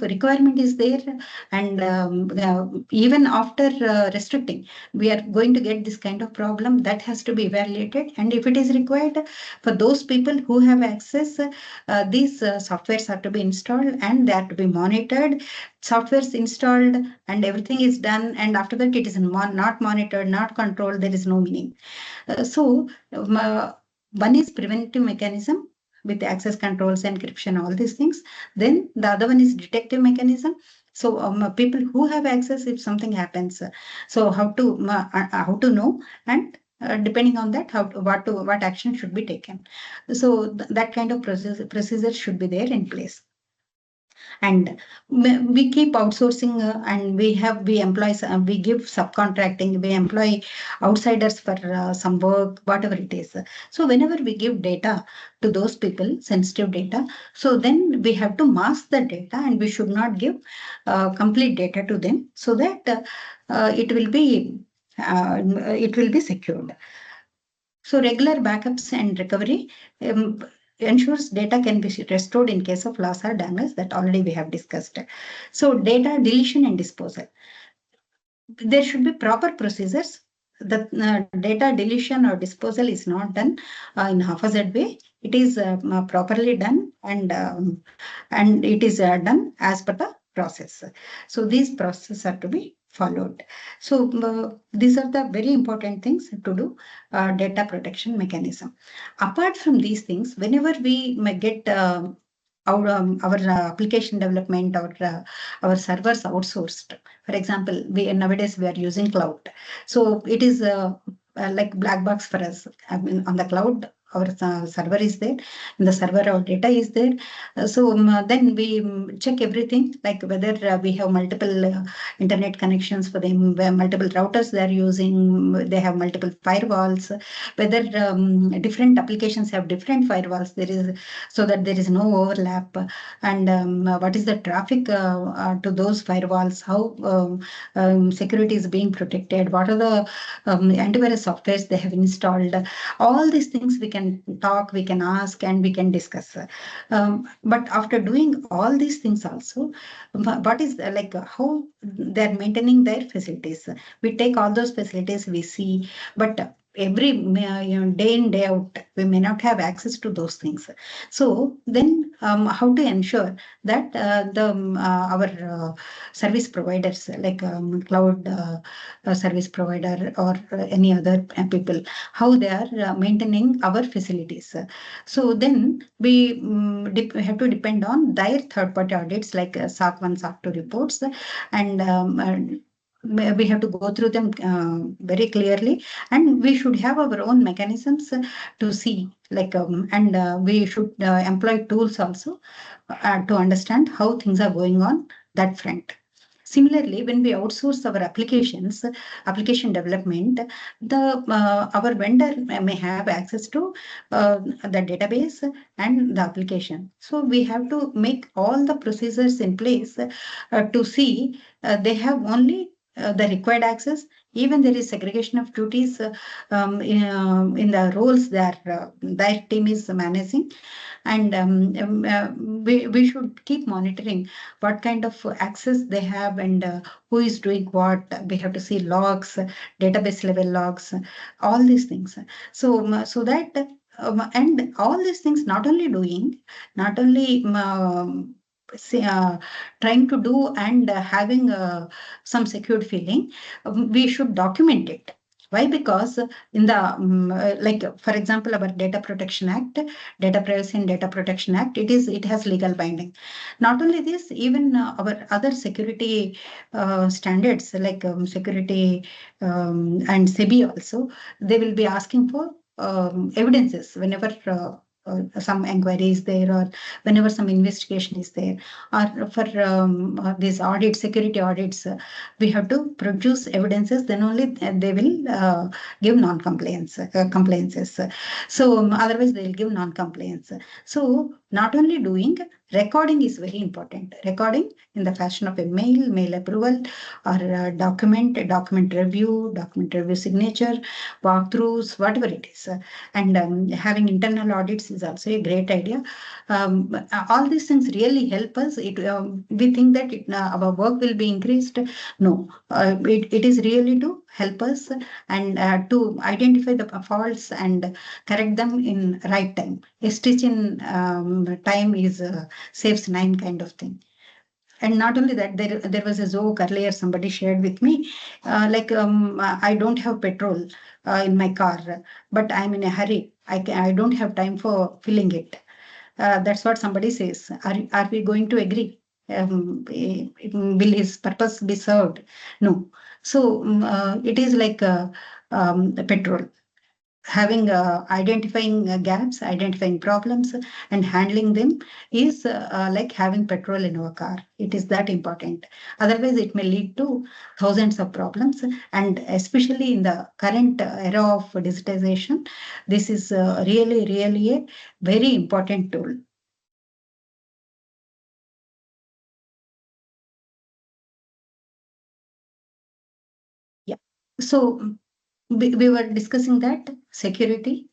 requirement is there, and even after restricting, we are going to get this kind of problem. That has to be evaluated, and if it is required for those people who have access, these softwares are to be installed and they are to be monitored. Softwares installed and everything is done, and after that it is not monitored, not controlled, there is no meaning. One is preventive mechanism with access controls, encryption, all these things. Then the other one is detective mechanism. So people who have access, if something happens, so how to know, and depending on that, what action should be taken. So that kind of procedure should be there in place. And we keep outsourcing, and we employ, we give subcontracting, we employ outsiders for some work, whatever it is. So whenever we give data to those people, sensitive data, so then we have to mask the data, and we should not give complete data to them, so that it will be secured. So regular backups and recovery. ensures data can be restored in case of loss or damage, that already we have discussed. So data deletion and disposal. There should be proper procedures. The data deletion or disposal is not done in haphazard way. It is properly done, and it is done as per the process. So these processes are to be followed. So these are the very important things to do data protection mechanism. Apart from these things, whenever we may get our application development, our servers outsourced. For example, nowadays we are using cloud, so it is like black box for us. I mean, on the cloud, our server is there. In the server, our data is there. So then we check everything, like whether we have multiple internet connections for them, where multiple routers they are using, they have multiple firewalls, whether different applications have different firewalls. There is, so that there is no overlap, and what is the traffic to those firewalls, how security is being protected, what are the antivirus softwares they have installed. All these things we can talk, we can ask, and we can discuss. But after doing all these things also, what is like how they're maintaining their facilities. We take all those facilities, we see, but every day in day out we may not have access to those things. So then how to ensure that our service providers, like cloud service provider or any other people, how they are maintaining our facilities. So then we have to depend on their third party audits, like SOC 1, SOC 2 reports, and we have to go through them very clearly, and we should have our own mechanisms to see, like and we should employ tools also to understand how things are going on that front. Similarly, when we outsource our applications, application development, the our vendor may have access to the database and the application. So we have to make all the procedures in place to see they have only the required access. Even there is segregation of duties in the roles that their team is managing, and we should keep monitoring what kind of access they have, and who is doing what. We have to see logs, database level logs, all these things. So so that and all these things, not only doing, not only say, trying to do and having some secured feeling, we should document it. Why? Because in the like for example, our Data Protection Act, Data Privacy and Data Protection Act, it has legal binding. Not only this, even our other security standards, like security and SEBI also, they will be asking for evidences whenever some inquiry is there, or whenever some investigation is there, or for these audits, security audits, we have to produce evidences. Then only they will give non-compliance compliances. So otherwise they will give non-compliance. So not only doing, recording is very important. Recording in the fashion of a mail approval, or document review, signature, walkthroughs, whatever it is. And having internal audits is also a great idea. All these things really help us. We think that our work will be increased. No, it is really to help us, and to identify the faults and correct them in right time. A stitch in time is saves nine, kind of thing. And not only that, there was a joke earlier somebody shared with me, like I don't have petrol in my car, but I'm in a hurry. I don't have time for filling it. That's what somebody says. Are we going to agree? Will his purpose be served? No. So it is like petrol. Having identifying gaps, identifying problems, and handling them is like having petrol in our car. It is that important. Otherwise, it may lead to thousands of problems. And especially in the current era of digitization, this is really a very important tool. Yeah. So we were discussing that security,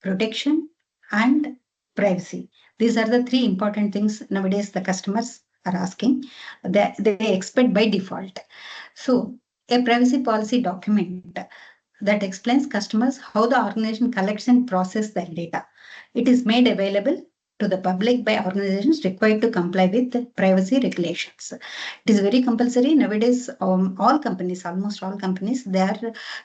protection, and privacy. These are the three important things nowadays the customers are asking. They expect by default. So a privacy policy document that explains customers how the organization collects and processes their data. It is made available to the public by organizations required to comply with the privacy regulations. It is very compulsory nowadays. All companies, almost all companies, they are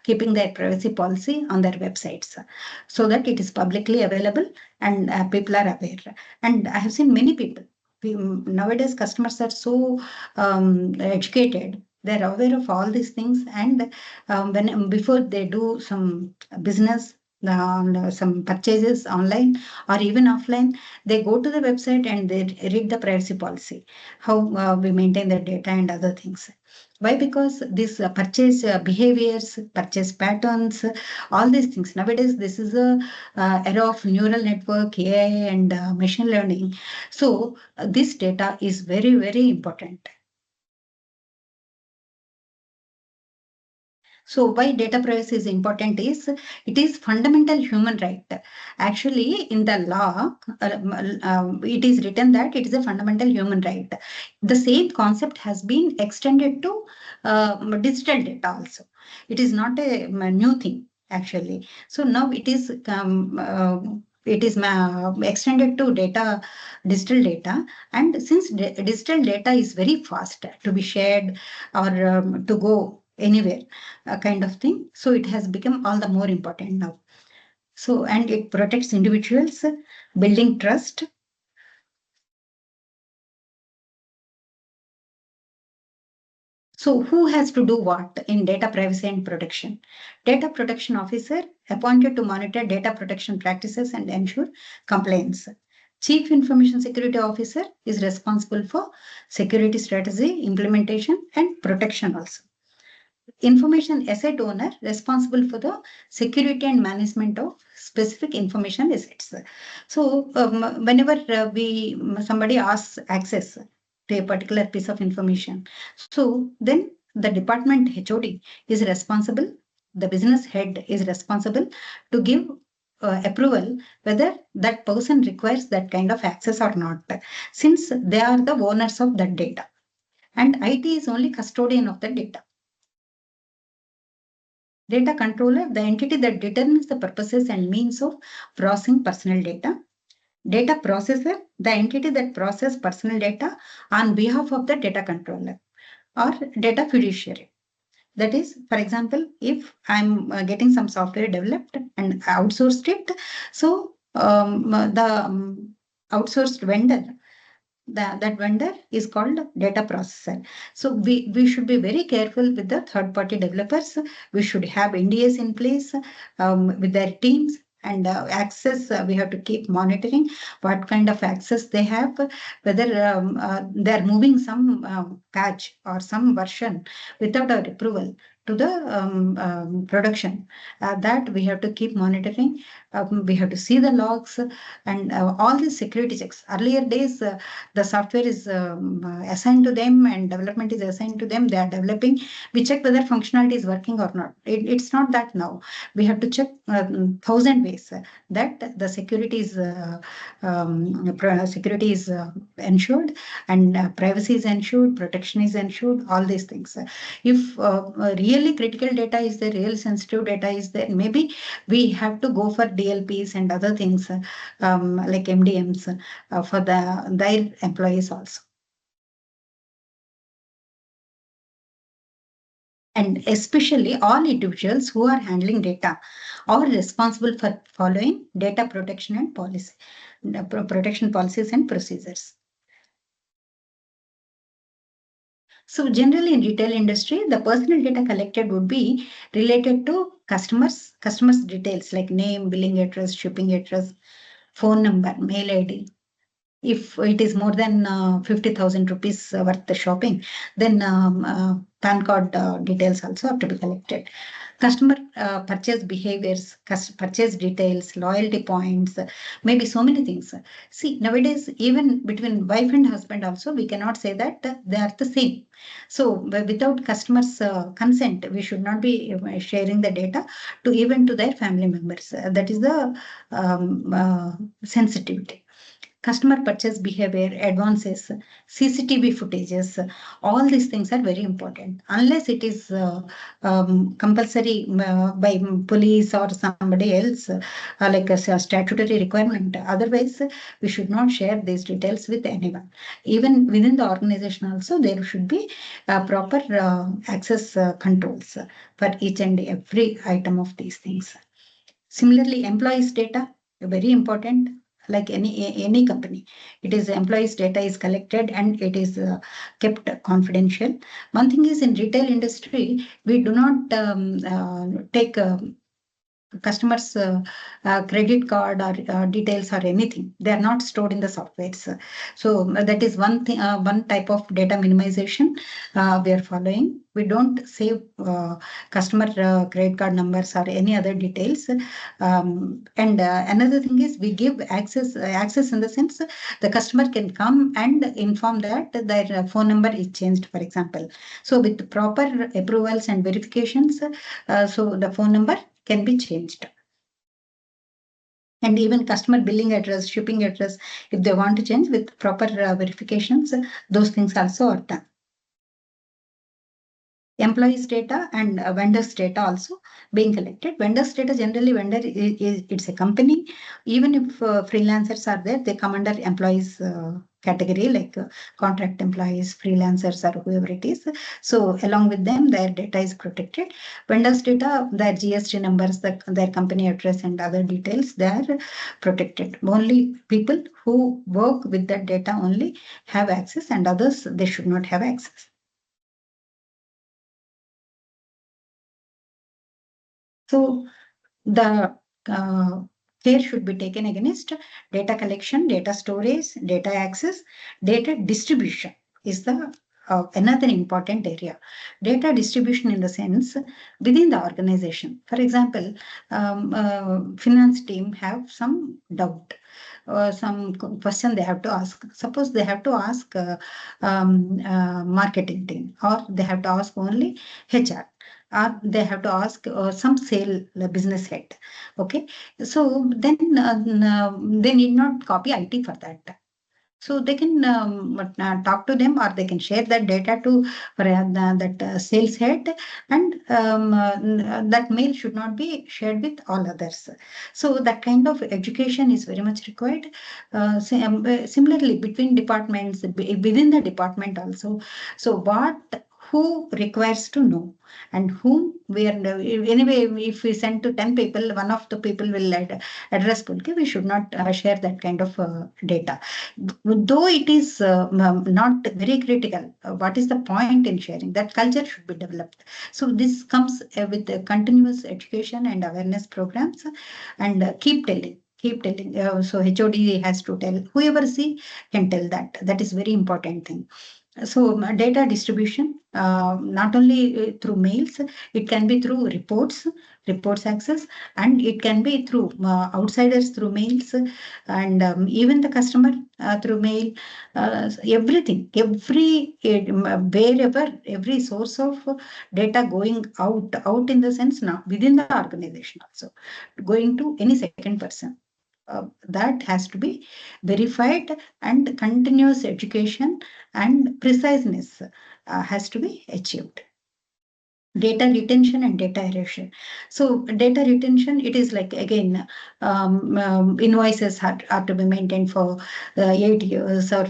keeping their privacy policy on their websites so that it is publicly available and people are aware. And I have seen many people. Nowadays, customers are so educated. They're aware of all these things, and when before they do some business, some purchases online or even offline, they go to the website and they read the privacy policy, how we maintain the data and other things. Why? Because these purchase behaviors, purchase patterns, all these things. Nowadays, this is a era of neural network, AI, and machine learning. So this data is very, very important. So why data privacy is important is it is fundamental human right. Actually, in the law, it is written that it is a fundamental human right. The same concept has been extended to digital data also. It is not a new thing actually. So now it is extended to data, digital data, and since digital data is very fast to be shared or to go anywhere, kind of thing. So it has become all the more important now. So, and it protects individuals, building trust. So who has to do what in data privacy and protection? Data protection officer appointed to monitor data protection practices and ensure compliance. Chief Information Security Officer is responsible for security strategy, implementation, and protection also. Information asset owner responsible for the security and management of specific information assets. So whenever somebody asks access to a particular piece of information, so then the department HOD is responsible, the business head is responsible to give approval whether that person requires that kind of access or not, since they are the owners of that data, and IT is only custodian of the data. Data controller, the entity that determines the purposes and means of processing personal data. Data processor, the entity that processes personal data on behalf of the data controller, or data fiduciary. That is, for example, if I'm getting some software developed and outsourced it, so the outsourced vendor, that vendor is called data processor. So we should be very careful with the third party developers. We should have NDAs in place with their teams, and access, we have to keep monitoring what kind of access they have, whether they're moving some patch or some version without our approval to the production. That we have to keep monitoring. We have to see the logs and all the security checks. Earlier days, the software is assigned to them and development is assigned to them. They are developing. We check whether functionality is working or not. It's not that now. We have to check 1,000 ways that the security is ensured, and privacy is ensured, protection is ensured, all these things. If really critical data is there, real sensitive data is there, maybe we have to go for DLPs and other things like MDMs for their employees also. And especially all individuals who are handling data are responsible for following data protection and policy, protection policies and procedures. So generally in retail industry, the personal data collected would be related to customers details like name, billing address, shipping address, phone number, mail ID. If it is more than 50,000 rupees worth the shopping, then PAN card details also have to be collected. Customer purchase behaviors, purchase details, loyalty points, maybe so many things. See, nowadays, even between wife and husband also, we cannot say that they are the same. So without customers' consent, we should not be sharing the data to even to their family members. That is the sensitivity. Customer purchase behavior, advances, CCTV footages, all these things are very important. Unless it is compulsory by police or somebody else, like a statutory requirement. Otherwise, we should not share these details with anyone. Even within the organization also, there should be proper access controls for each and every item of these things. Similarly, employees' data, very important. Like any company, it is employees' data is collected and it is kept confidential. One thing is in retail industry, we do not take customers' credit card or details or anything. They are not stored in the softwares. So that is one thing, one type of data minimization we are following. We don't save customer credit card numbers or any other details. And another thing is we give access in the sense the customer can come and inform that their phone number is changed, for example. So with proper approvals and verifications, so the phone number can be changed. And even customer billing address, shipping address, if they want to change with proper verifications, those things also are done. Employees' data and vendors' data also being collected. Vendors' data, generally vendor it's a company. Even if freelancers are there, they come under employees category, like contract employees, freelancers, or whoever it is. So along with them, their data is protected. Vendors' data, their GST numbers, their company address and other details, they are protected. Only people who work with that data only have access, and others, they should not have access. So the care should be taken against data collection, data storage, data access, data distribution is the another important area. Data distribution in the sense within the organization. For example, finance team have some doubt. Some question they have to ask. Suppose they have to ask marketing team, or they have to ask only HR, or they have to ask some sale business head. Okay, so then they need not copy IT for that. So they can talk to them, or they can share that data to that sales head, and that mail should not be shared with all others. So that kind of education is very much required. Similarly, between departments, within the department also. So who requires to know, and whom we are anyway. If we send to 10 people, one of the people will address Pulke. We should not share that kind of data. Though it is not very critical, what is the point in sharing? That culture should be developed. So this comes with continuous education and awareness programs, and keep telling. So HOD has to tell. Whoever see can tell that. That is very important thing. So data distribution, not only through mails, it can be through reports access, and it can be through outsiders through mails, and even the customer through mail. Everything, wherever, every source of data going out in the sense now within the organization also, going to any second person. That has to be verified, and continuous education and preciseness has to be achieved. Data retention and data erosion. So data retention, it is like, again, invoices are to be maintained for 8 years, or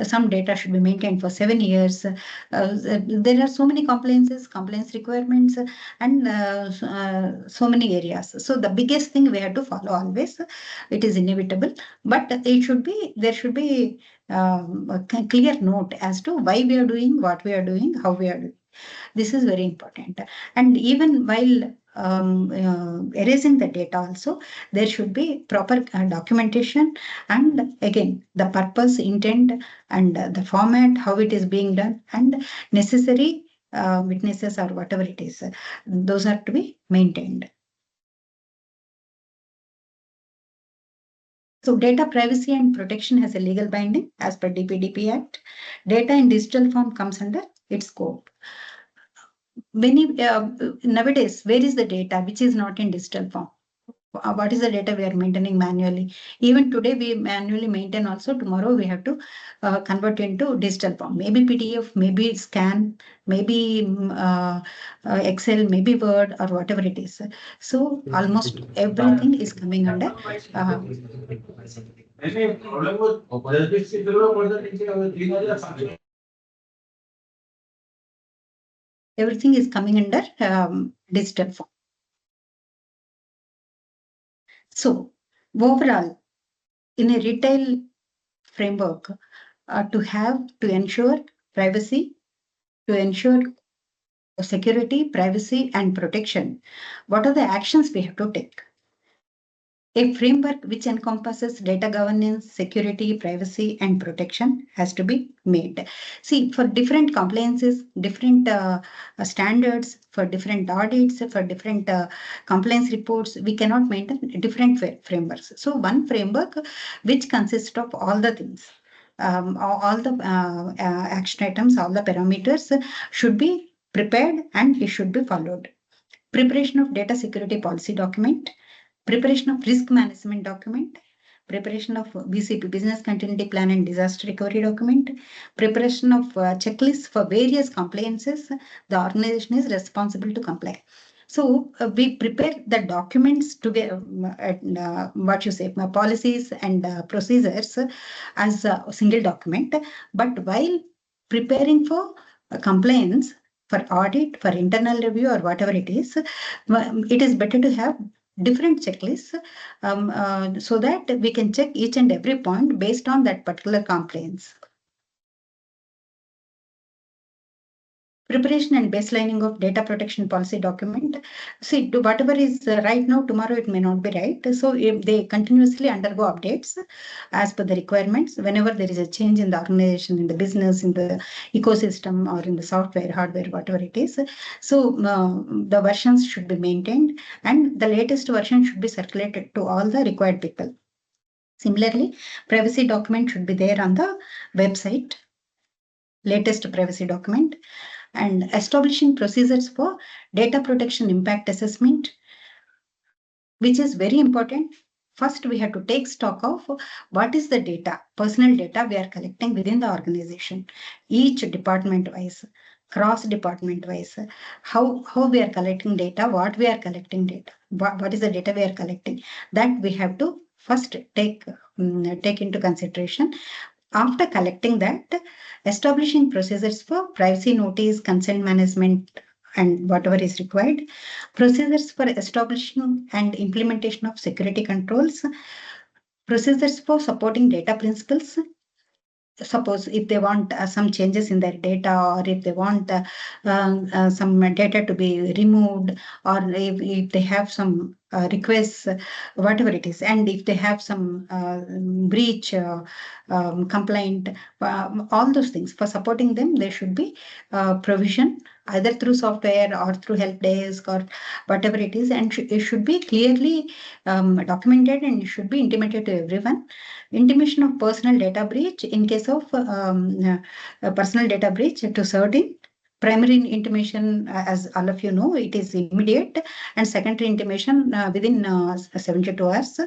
some data should be maintained for 7 years. There are so many compliance requirements, and so many areas. So the biggest thing we have to follow always, it is inevitable, but there should be a clear note as to why we are doing what we are doing, how we are doing. This is very important. And even while erasing the data also, there should be proper documentation, and again the purpose, intent, and the format, how it is being done, and necessary witnesses or whatever it is, those are to be maintained. So data privacy and protection has a legal binding as per DPDP Act. Data in digital form comes under its scope. Nowadays, where is the data which is not in digital form? What is the data we are maintaining manually? Even today, we manually maintain also. Tomorrow, we have to convert into digital form. Maybe PDF, maybe scan, maybe Excel, maybe Word, or whatever it is. So almost everything is coming under. Everything is coming under digital form. So overall, in a retail framework, to ensure privacy, to ensure security, privacy, and protection, what are the actions we have to take? A framework which encompasses data governance, security, privacy, and protection has to be made. See, for different compliances, different standards, for different audits, for different compliance reports, we cannot maintain different frameworks. So one framework which consists of all the things, all the action items, all the parameters should be prepared and it should be followed. Preparation of data security policy document, preparation of risk management document, preparation of BCP, business continuity plan and disaster recovery document, preparation of checklists for various compliances the organization is responsible to comply. So we prepare the documents to get policies and procedures as a single document. But while preparing for compliance, for audit, for internal review, or whatever it is better to have different checklists so that we can check each and every point based on that particular compliance. Preparation and baselining of data protection policy document. See, whatever is right now, tomorrow it may not be right. So if they continuously undergo updates as per the requirements, whenever there is a change in the organization, in the business, in the ecosystem, or in the software, hardware, whatever it is. So the versions should be maintained and the latest version should be circulated to all the required people. Similarly, privacy document should be there on the website, latest privacy document. And establishing procedures for data protection impact assessment, which is very important. First, we have to take stock of what is the data, personal data we are collecting within the organization, each department wise, cross department wise, how we are collecting data, what we are collecting data, what is the data we are collecting. That we have to first take into consideration. After collecting that, establishing procedures for privacy notice, consent management, and whatever is required, procedures for establishing and implementation of security controls, procedures for supporting data principles. Suppose if they want some changes in their data, or if they want some data to be removed, or if they have some requests, whatever it is, and if they have some breach complaint, all those things, for supporting them, there should be provision either through software or through help desk or whatever it is, and it should be clearly documented and it should be intimated to everyone. Intimation of personal data breach in case of personal data breach to certain. Primary intimation, as all of you know, it is immediate, and secondary intimation within 72 hours.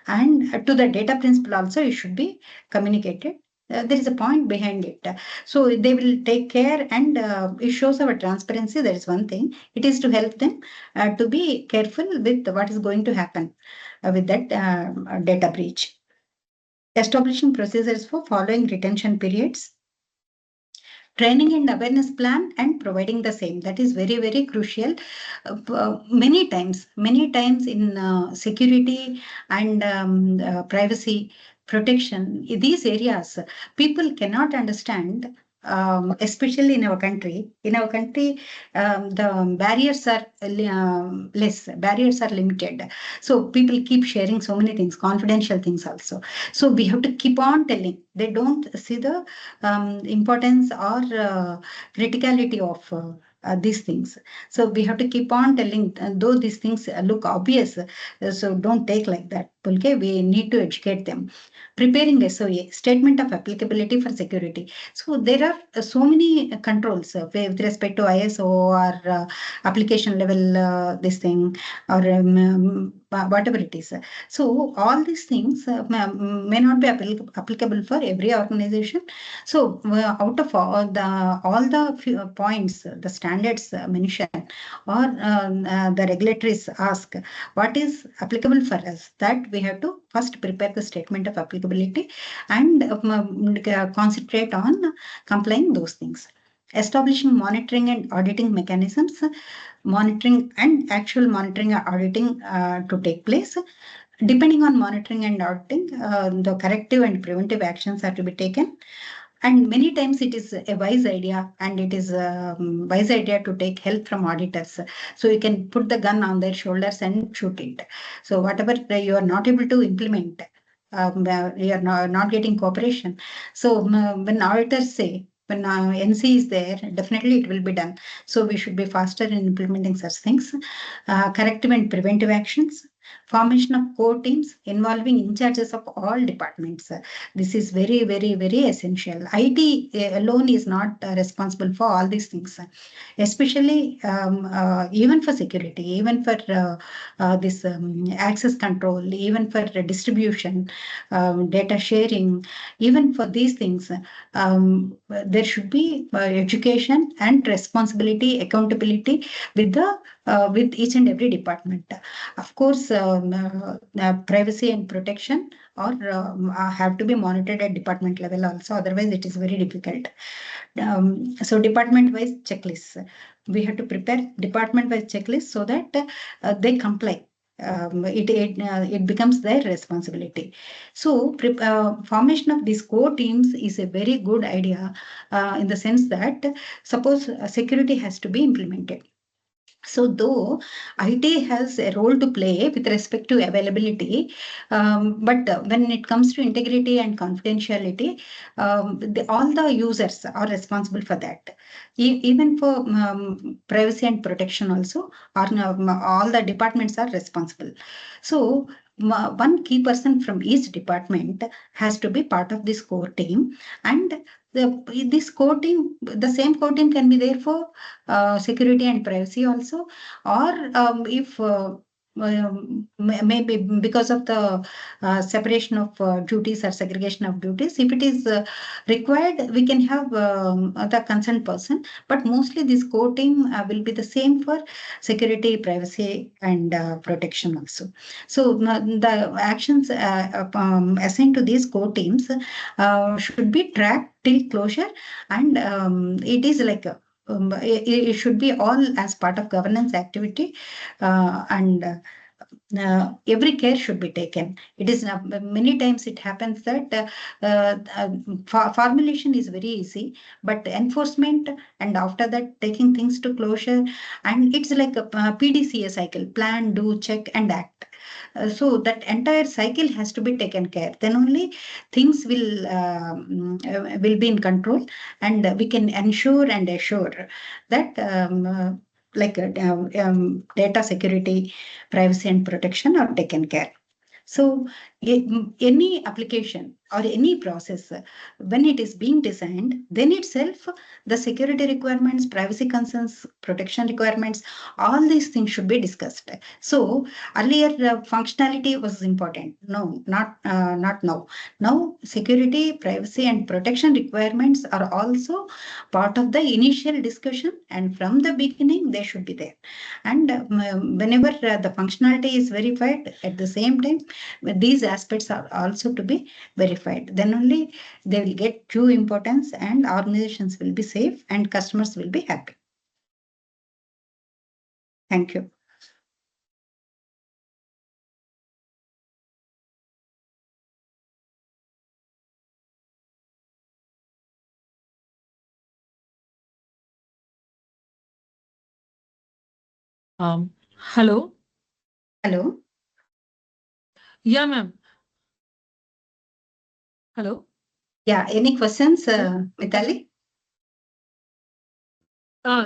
And to the data principal also, it should be communicated. There is a point behind it. So they will take care, and it shows our transparency. That is one thing. It is to help them to be careful with what is going to happen with that data breach. Establishing procedures for following retention periods, training and awareness plan, and providing the same. That is very, very crucial. Many times in security and privacy protection, in these areas, people cannot understand especially in our country. In our country, the barriers are less, barriers are limited. So people keep sharing so many things, confidential things also. So we have to keep on telling. They don't see the importance or criticality of these things. So we have to keep on telling, though these things look obvious, so don't take like that. Okay, we need to educate them. Preparing SOA, statement of applicability for security. So there are so many controls with respect to ISO or application level, this thing, or whatever it is. So all these things may not be applicable for every organization. So out of all the points, the standards mentioned, or the regulators ask what is applicable for us, that we have to first prepare the statement of applicability and concentrate on complying those things. Establishing monitoring and auditing mechanisms, monitoring and actual monitoring or auditing to take place. Depending on monitoring and auditing, the corrective and preventive actions are to be taken. And many times it is a wise idea, and it is a wise idea to take help from auditors. So you can put the gun on their shoulders and shoot it. So whatever you are not able to implement, you are not getting cooperation. So when auditors say, when NC is there, definitely it will be done. So we should be faster in implementing such things. Corrective and preventive actions. Formation of core teams involving in charges of all departments. This is very, very, very essential. IT alone is not responsible for all these things, especially even for security, even for this access control, even for distribution, data sharing, even for these things. There should be education and responsibility, accountability with the with each and every department. Of course, privacy and protection or have to be monitored at department level also. Otherwise, it is very difficult. So department-wise checklists. We have to prepare department-wise checklists so that they comply. It becomes their responsibility. So formation of these core teams is a very good idea in the sense that suppose security has to be implemented. So though IT has a role to play with respect to availability, but when it comes to integrity and confidentiality, all the users are responsible for that. Even for privacy and protection also, all the departments are responsible. So one key person from each department has to be part of this core team, and this core team, the same core team can be there for security and privacy also, or if maybe because of the separation of duties or segregation of duties, if it is required, we can have the concerned person, but mostly this core team will be the same for security, privacy, and protection also. So the actions assigned to these core teams should be tracked till closure, and it is like it should be all as part of governance activity, and every care should be taken. It is many times it happens that formulation is very easy, but enforcement and after that taking things to closure, and it's like a PDCA cycle: plan, do, check, and act. So that entire cycle has to be taken care. Then only things will be in control, and we can ensure and assure that data security, privacy, and protection are taken care. So any application or any process, when it is being designed, then itself the security requirements, privacy concerns, protection requirements, all these things should be discussed. So earlier functionality was important. No, not now. Now security, privacy, and protection requirements are also part of the initial discussion, and from the beginning they should be there. And whenever the functionality is verified, at the same time these aspects are also to be verified. Then only they will get due importance, and organizations will be safe and customers will be happy. Thank you. Hello. Hello. Yeah, ma'am. Hello. Yeah, any questions, Hello. Mitali?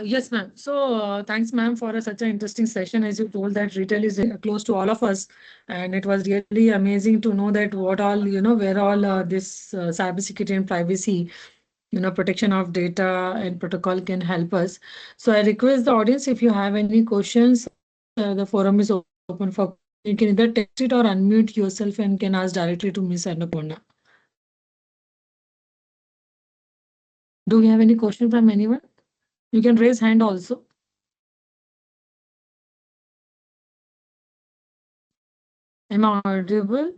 Yes, ma'am. So, thanks, ma'am, for such an interesting session. As you told that retail is close to all of us, and it was really amazing to know that what all, where all this cybersecurity and privacy, protection of data and protocol can help us. So, I request the audience, if you have any questions, the forum is open for questions. You can either text it or unmute yourself and can ask directly to Miss Annapurna. Do we have any question from anyone? You can raise hand also. Am I audible?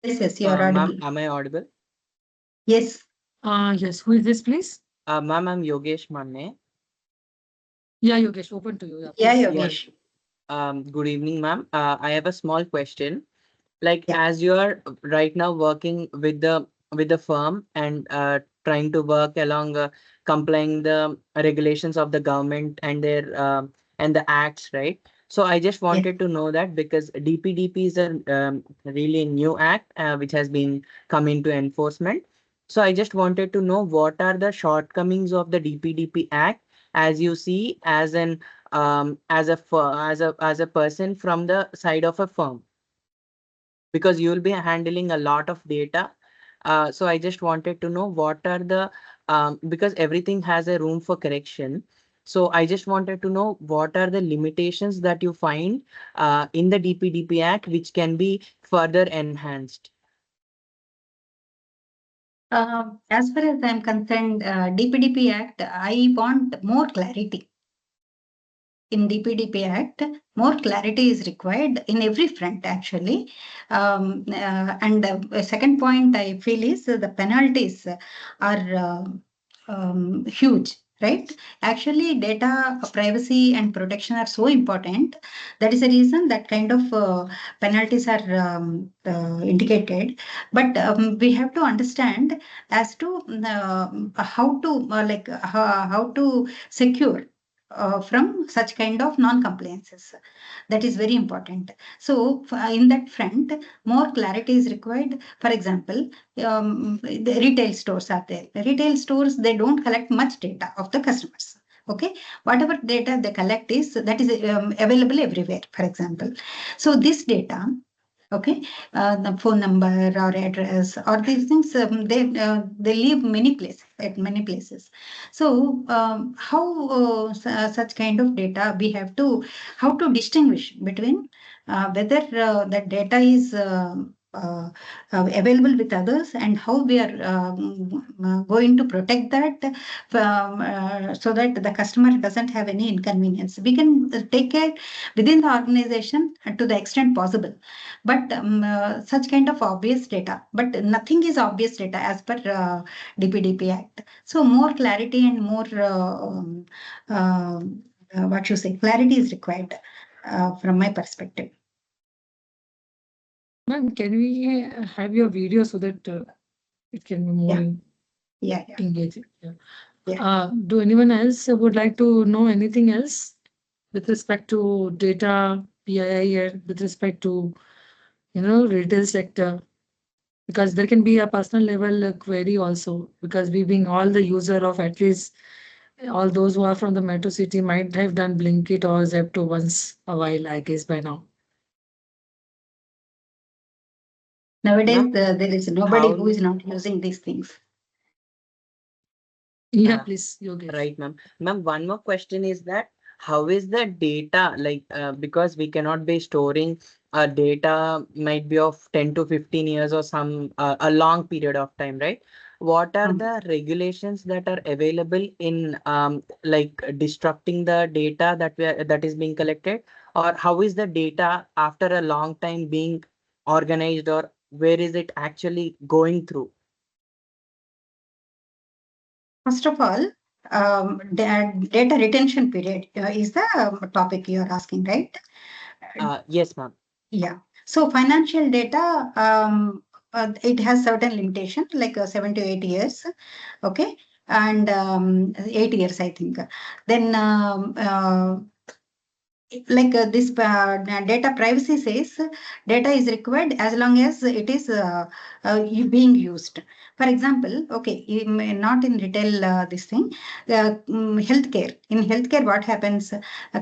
Yes, you are Ma'am, audible. am I audible? Yes. Yes. Who is this, please? Ma'am, I'm Yogesh Manne. Yeah, Yogesh, open to you. Yeah, Yeah, please. Yeah. Yogesh. Good evening, ma'am. I have a small question. Like, Yeah. as you are right now working with the firm and trying to work along complying the regulations of the government and the acts, right? So I just Yes. wanted to know that because DPDP is a really new act which has been come into enforcement. So I just wanted to know what are the shortcomings of the DPDP Act as you see as a person from the side of a firm, because you'll be handling a lot of data. So I just wanted to know what are the because everything has a room for correction. So I just wanted to know what are the limitations that you find in the DPDP Act which can be further enhanced. As far as I'm concerned, DPDP Act, I want more clarity. In DPDP Act, more clarity is required in every front, actually. And the second point I feel is the penalties are huge, right? Actually, data privacy and protection are so important. That is the reason that kind of penalties are indicated. But we have to understand as to how to how to secure from such kind of non-compliances. That is very important. So in that front, more clarity is required. For example, the retail stores are there. The retail stores, they don't collect much data of the customers. Okay, whatever data they collect is that is available everywhere, for example. So this data, okay, the phone number or address or these things, they leave many places at many places. So how such kind of data we have to, how to distinguish between whether that data is available with others and how we are going to protect that so that the customer doesn't have any inconvenience. We can take care within the organization to the extent possible, but such kind of obvious data, but nothing is obvious data as per DPDP Act. So more clarity and more what you say, clarity is required from my perspective. Ma'am, can we have your video so that it can be more Yeah. engaging? Yeah. Yeah. Do anyone else would like to know anything else with respect to data, PII, or with respect to, retail sector? Because there can be a personal level query also, because we being all the user of at least all those who are from the metro city might have done Blinkit or Zepto once a while, I guess, by now. Nowadays, Ma'am, there is nobody how who is not using these things. Yeah, uh, please, Yogesh. right, ma'am. Ma'am, one more question is that how is the data like because we cannot be storing data might be of 10 to 15 years or some a long period of time, right? What are the regulations that are available in like destructing the data that is being collected, or how is the data after a long time being organized, or where is it actually going through? First of all, data retention period is the topic you are asking, right? Yes, ma'am. Yeah. So financial data, it has certain limitation, like 7 to 8 years. Okay. And 8 years, I think. Then like this data privacy says data is required as long as it is being used. For example, okay, not in retail, this thing, healthcare. In healthcare, what happens?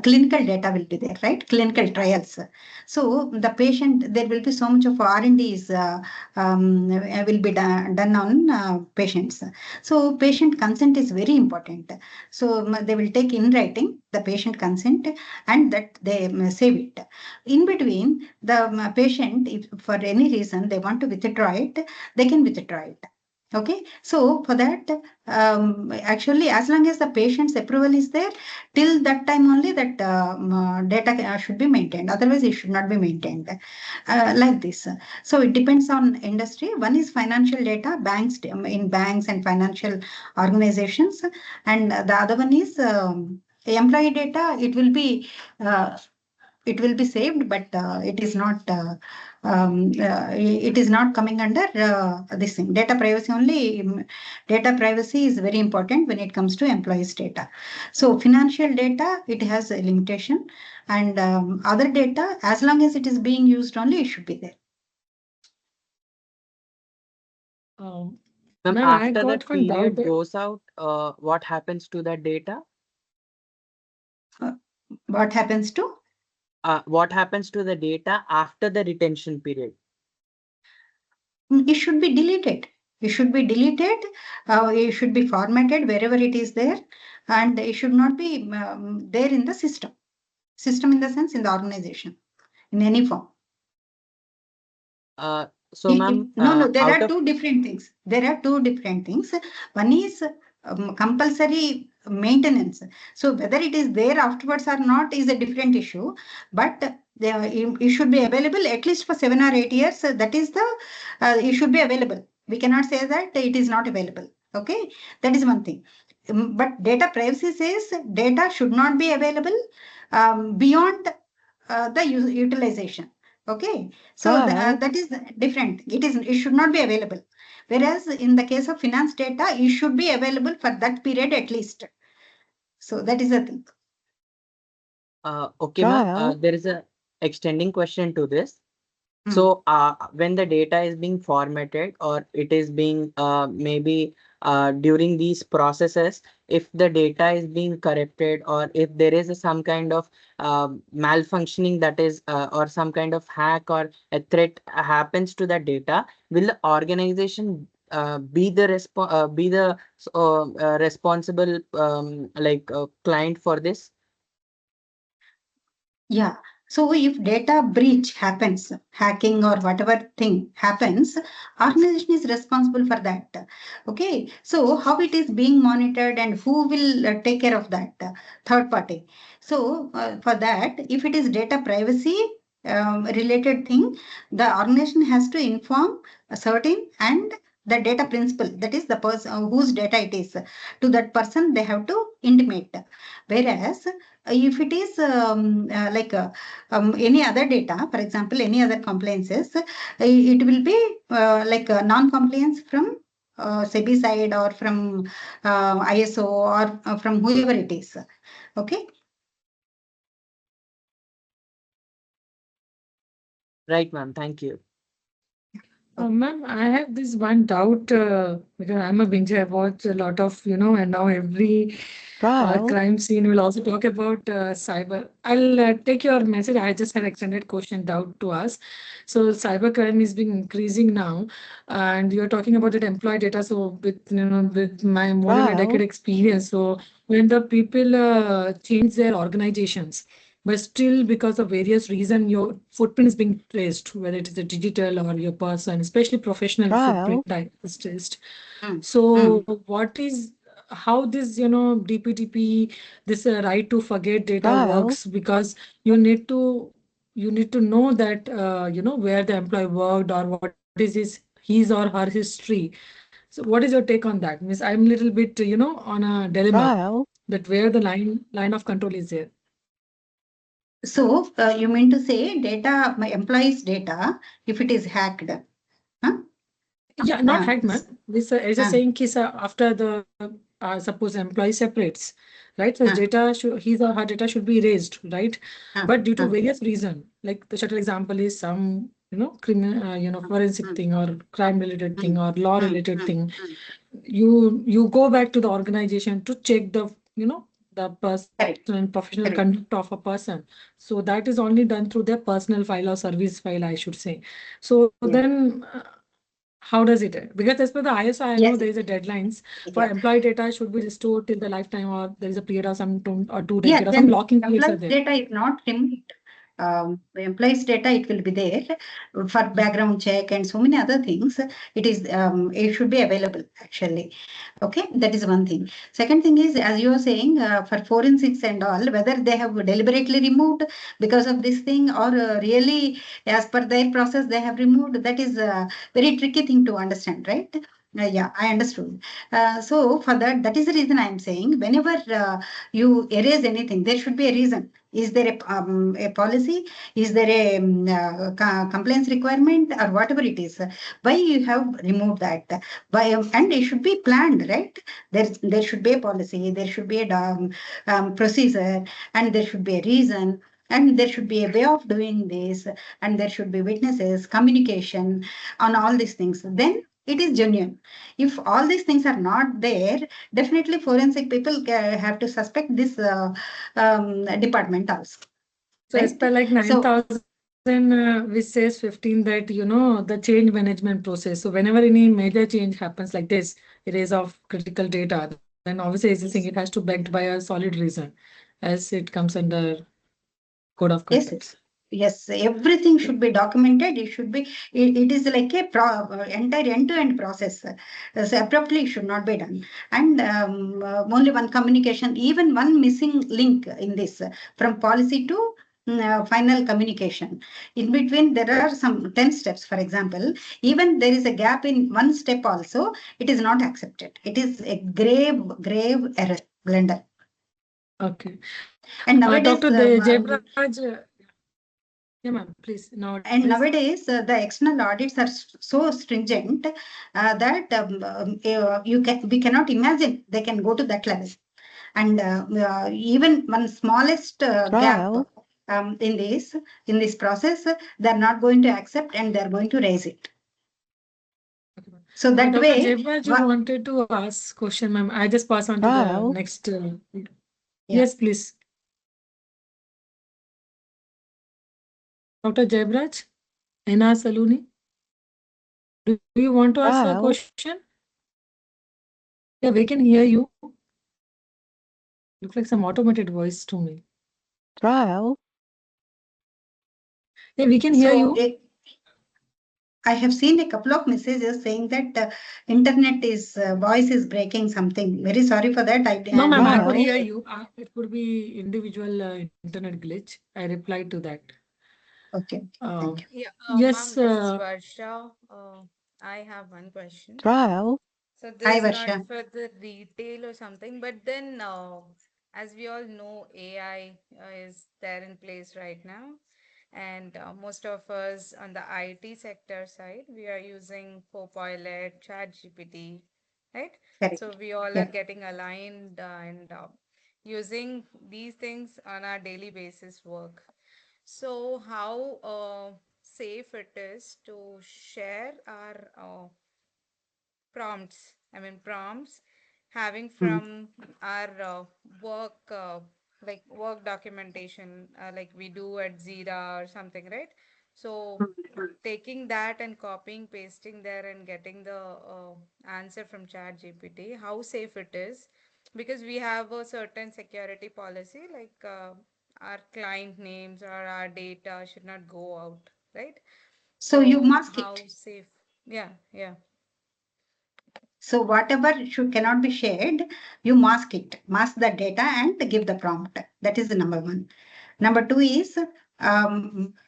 Clinical data will be there, right? Clinical trials. So the patient, there will be so much of R&D is will be done on patients. So patient consent is very important. So they will take in writing the patient consent and that they save it. In between, the patient, if for any reason they want to withdraw it, they can withdraw it. Okay, so for that, actually, as long as the patient's approval is there, till that time only that data should be maintained. Otherwise, it should not be maintained like this. So it depends on industry. One is financial data, banks in banks and financial organizations, and the other one is employee data. It will be saved, but it is not coming under this thing. Data privacy only. Data privacy is very important when it comes to employees' data. So financial data, it has a limitation, and other data, as long as it is being used only, it should be there. Ma'am, Ma'am, I after got that one doubt period that goes out, what happens to that data? What happens to? What happens to the data after the retention period? It should be deleted. It should be deleted. It should be formatted wherever it is there, and it should not be there in the system. System in the sense in the organization, in any form. So, ma'am, No, there out are of two different things. There are two different things. One is compulsory maintenance. So whether it is there afterwards or not is a different issue. But it should be available at least for 7 or 8 years. That is the, it should be available. We cannot say that it is not available. Okay, that is one thing. But data privacy says data should not be available beyond the utilization. Okay, so that is different. It should not be available. Whereas in the case of finance data, it should be available for that period at least. So that is the thing. okay, ma'am, there is a extending question to this. So when the data is being formatted or it is being maybe during these processes, if the data is being corrupted or if there is some kind of malfunctioning that is or some kind of hack or a threat happens to the data, will the organization be the responsible client for this? Yeah. So if data breach happens, hacking or whatever thing happens, organization is responsible for that. Okay. So how it is being monitored and who will take care of that? Third party. So for that, if it is data privacy related thing, the organization has to inform a certain and the data principal, that is the person whose data it is, to that person they have to intimate. Whereas if it is any other data, for example, any other compliances, it will be non-compliance from SEBI side or from ISO or from whoever it is. Okay. Right, ma'am. Thank you. Ma'am, I have this one doubt because I'm a binger. I watch a lot of, and now every crime scene will also talk about cyber. I'll take your message. I just had extended question doubt to us. So cyber crime is being increasing now, and you're talking about that employee data. So with my more than a decade experience, so when the people change their organizations, but still because of various reasons your footprint is being traced, whether it is a digital or your person, especially professional footprint is traced. So what is how this DPTP, this right to forget data works, because you need to know that where the employee worked or what is his or her history. So what is your take on that? Means I'm a little bit on a dilemma that where the line of control is there. So you mean to say data, my employees' data, if it is hacked? Yeah, not hacked, man. This is a saying, Kisa, after the suppose employee separates, right? So his data his or her data should be erased, right? But due to various reasons, like the shuttle example is some, forensic thing or crime related thing or law related thing, you go back to the organization to check the, the personal and professional conduct of a person. So that is only done through their personal file or service file, I should say. So then how does it? Because as per the ISO, I know there is a deadlines for employee data should be restored till the lifetime, or there is a period of some two decade or some locking periods are there. Data is not removed. Employees data, it will be there for background check and so many other things. It is it should be available actually. Okay, that is one thing. Second thing is, as you are saying, for forensics and all, whether they have deliberately removed because of this thing or really as per their process they have removed, that is a very tricky thing to understand, right? Yeah, I understood. So for that is the reason I am saying whenever you erase anything, there should be a reason. Is there a policy? Is there a compliance requirement or whatever it is? Why you have removed that? Why? And it should be planned, right? There should be a policy. There should be a procedure, and there should be a reason. And there should be a way of doing this, and there should be witnesses, communication on all these things. Then it is genuine. If all these things are not there, definitely forensic people have to suspect this department also. So as per like 9,000, which says 15 that, the change management process. So whenever any major change happens like this, erase of critical data, then obviously as you think it has to be backed by a solid reason, as it comes under code of conduct. Yes, everything should be documented. It should be. It is like a entire end-to-end process. So abruptly, it should not be done. And only one communication, even one missing link in this from policy to final communication. In between, there are some 10 steps. For example, even there is a gap in one step. Also, it is not accepted. It is a grave error, blunder. Okay. And nowadays, Dr. Jayapraj, yeah, ma'am, please. Nowadays, the external audits are so stringent that we cannot imagine they can go to that level. And even one smallest gap in this process, they're not going to accept and they're going to raise it. So that Dr. way, Jayapraj, you wanted to ask question, ma'am. I just pass on to the next. Yes, please. Dr. Jayapraj, Ena Saluni, do you want to ask a question? Yeah, we can hear you. Look like some automated voice to me. Trial. Yeah, we can hear you. I have seen a couple of messages saying that internet is voice is breaking something. Very sorry for that. No, ma'am, I could hear you. It could be individual internet glitch. I replied to that. Okay. Thank you. Yeah, Yes. ma'am, this is Varsha. I have one question. Trial. So this Hi, is not Varsha. for the retail or something, but then as we all know, AI is there in place right now. And most of us on the IT sector side, we are using Copilot, ChatGPT, right? Correct. So we all are getting aligned and using these things on our daily basis work. So how safe it is to share our prompts, prompts having from our work documentation, like we do at Zira or something, right? So taking that and copying, pasting there and getting the answer from ChatGPT, how safe it is? Because we have a certain security policy, like our client names or our data should not go out, right? So you mask how it. safe? Yeah. So whatever cannot be shared, you mask it, mask the data and give the prompt. That is the number one. Number two is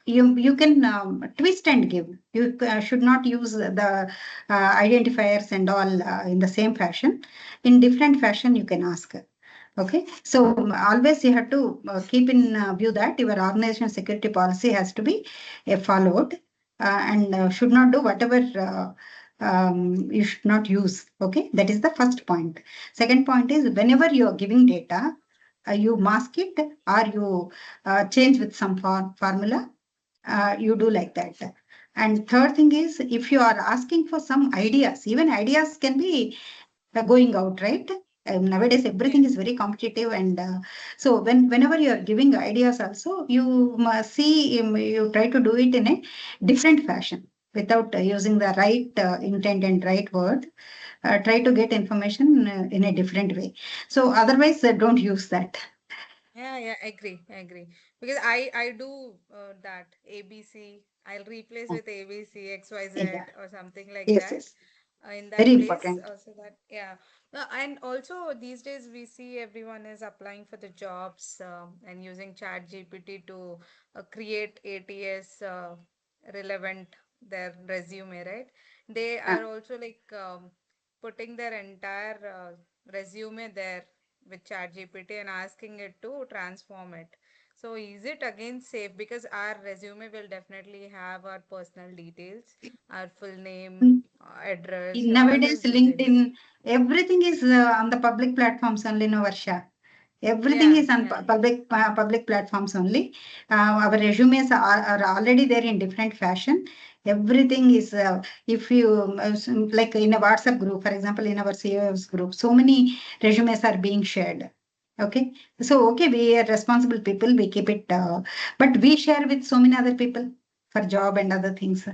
you can twist and give. You should not use the identifiers and all in the same fashion. In different fashion, you can ask. Okay, so always you have to keep in view that your organizational security policy has to be followed and should not do whatever you should not use. Okay, that is the first point. Second point is whenever you are giving data, you mask it or you change with some formula. You do like that. And third thing is, if you are asking for some ideas, even ideas can be going out, right? Nowadays, everything is very competitive, and so whenever you are giving ideas, also you must see, you try to do it in a different fashion without using the right intent and right word. Try to get information in a different way. So otherwise, don't use that. Yeah, I agree. Because I do that ABC. I'll replace with ABC, XYZ Yeah. or something like Yes, that. yes. In Very that place, important. so that yeah. And also these days we see everyone is applying for the jobs and using Chat GPT to create ATS relevant their resume, right? They Uh, are also like putting their entire resume there with ChatGPT and asking it to transform it. So is it again safe? Because our resume will definitely have our personal details, our full name, address, all Nowadays, those details. LinkedIn, everything is on the public platforms only, no, Varsha. Everything Yeah, is on yeah. public platforms only. Our resumes are already there in different fashion. Everything is, if you, like in a WhatsApp group, for example, in our CEOs group, so many resumes are being shared. Okay. So, okay, we are responsible people, we keep it, but we share with so many other people for job and other things.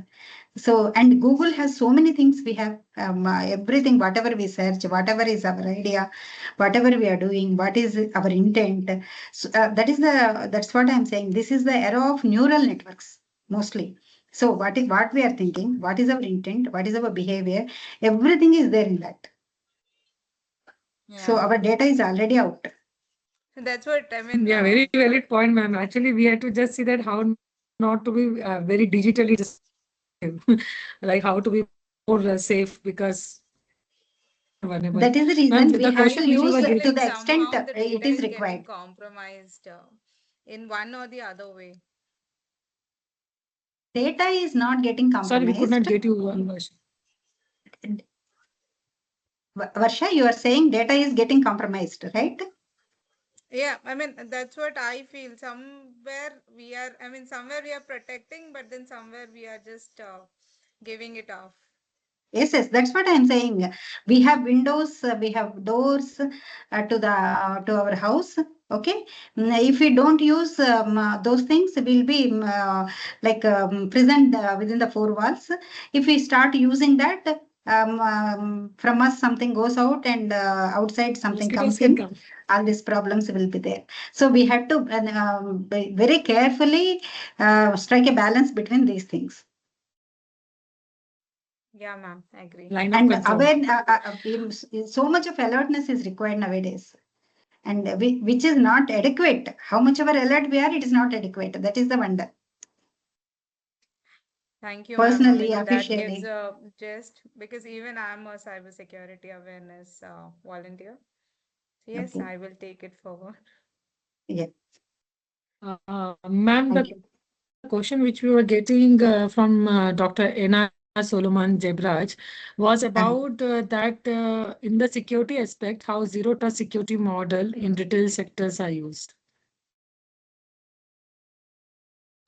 So, and Google has so many things we have, everything, whatever we search, whatever is our idea, whatever we are doing, what is our intent. So, that's what I'm saying. This is the era of neural networks mostly. So, what we are thinking, what is our intent, what is our behavior, everything is there in that. So, Yeah. our data is already out. That's what I mean. Yeah, very valid point, ma'am. Actually, we had to just see that how not to be very digitally disruptive, like how to be more safe because vulnerable. That is the Ma'am, reason we the have to question which we use were Feel to like the getting, extent somehow the it data is is getting required. compromised in one or the other way. Data is not getting sorry, we could not compromised. get you one version. Varsha, you are saying data is getting compromised, right? Yeah, I mean, that's what I feel. Somewhere we are protecting, but then somewhere we are just giving it off. Yes, yes, that's what I'm saying. We have windows, we have doors to our house. Okay, if we don't use those things, we'll be prisoned within the four walls. If we start using that, from us something goes out and outside something Mosquitoes comes can in. come. All these problems will be there. So we had to very carefully strike a balance between these things. Yeah, ma'am, I agree. Line of And control. so much of alertness is required nowadays, and which is not adequate. How much ever alert we are, it is not adequate. That is the wonder. Thank you, ma'am. I Personally, mean, that gives officially, a gist because even I'm a cybersecurity awareness volunteer. So yes, okay, I will take it forward. yeah, Ma'am, the thank you. question which we were getting from Dr. Ena Solomon Jebraj was about in the security aspect, how zero trust security model in retail sectors are used.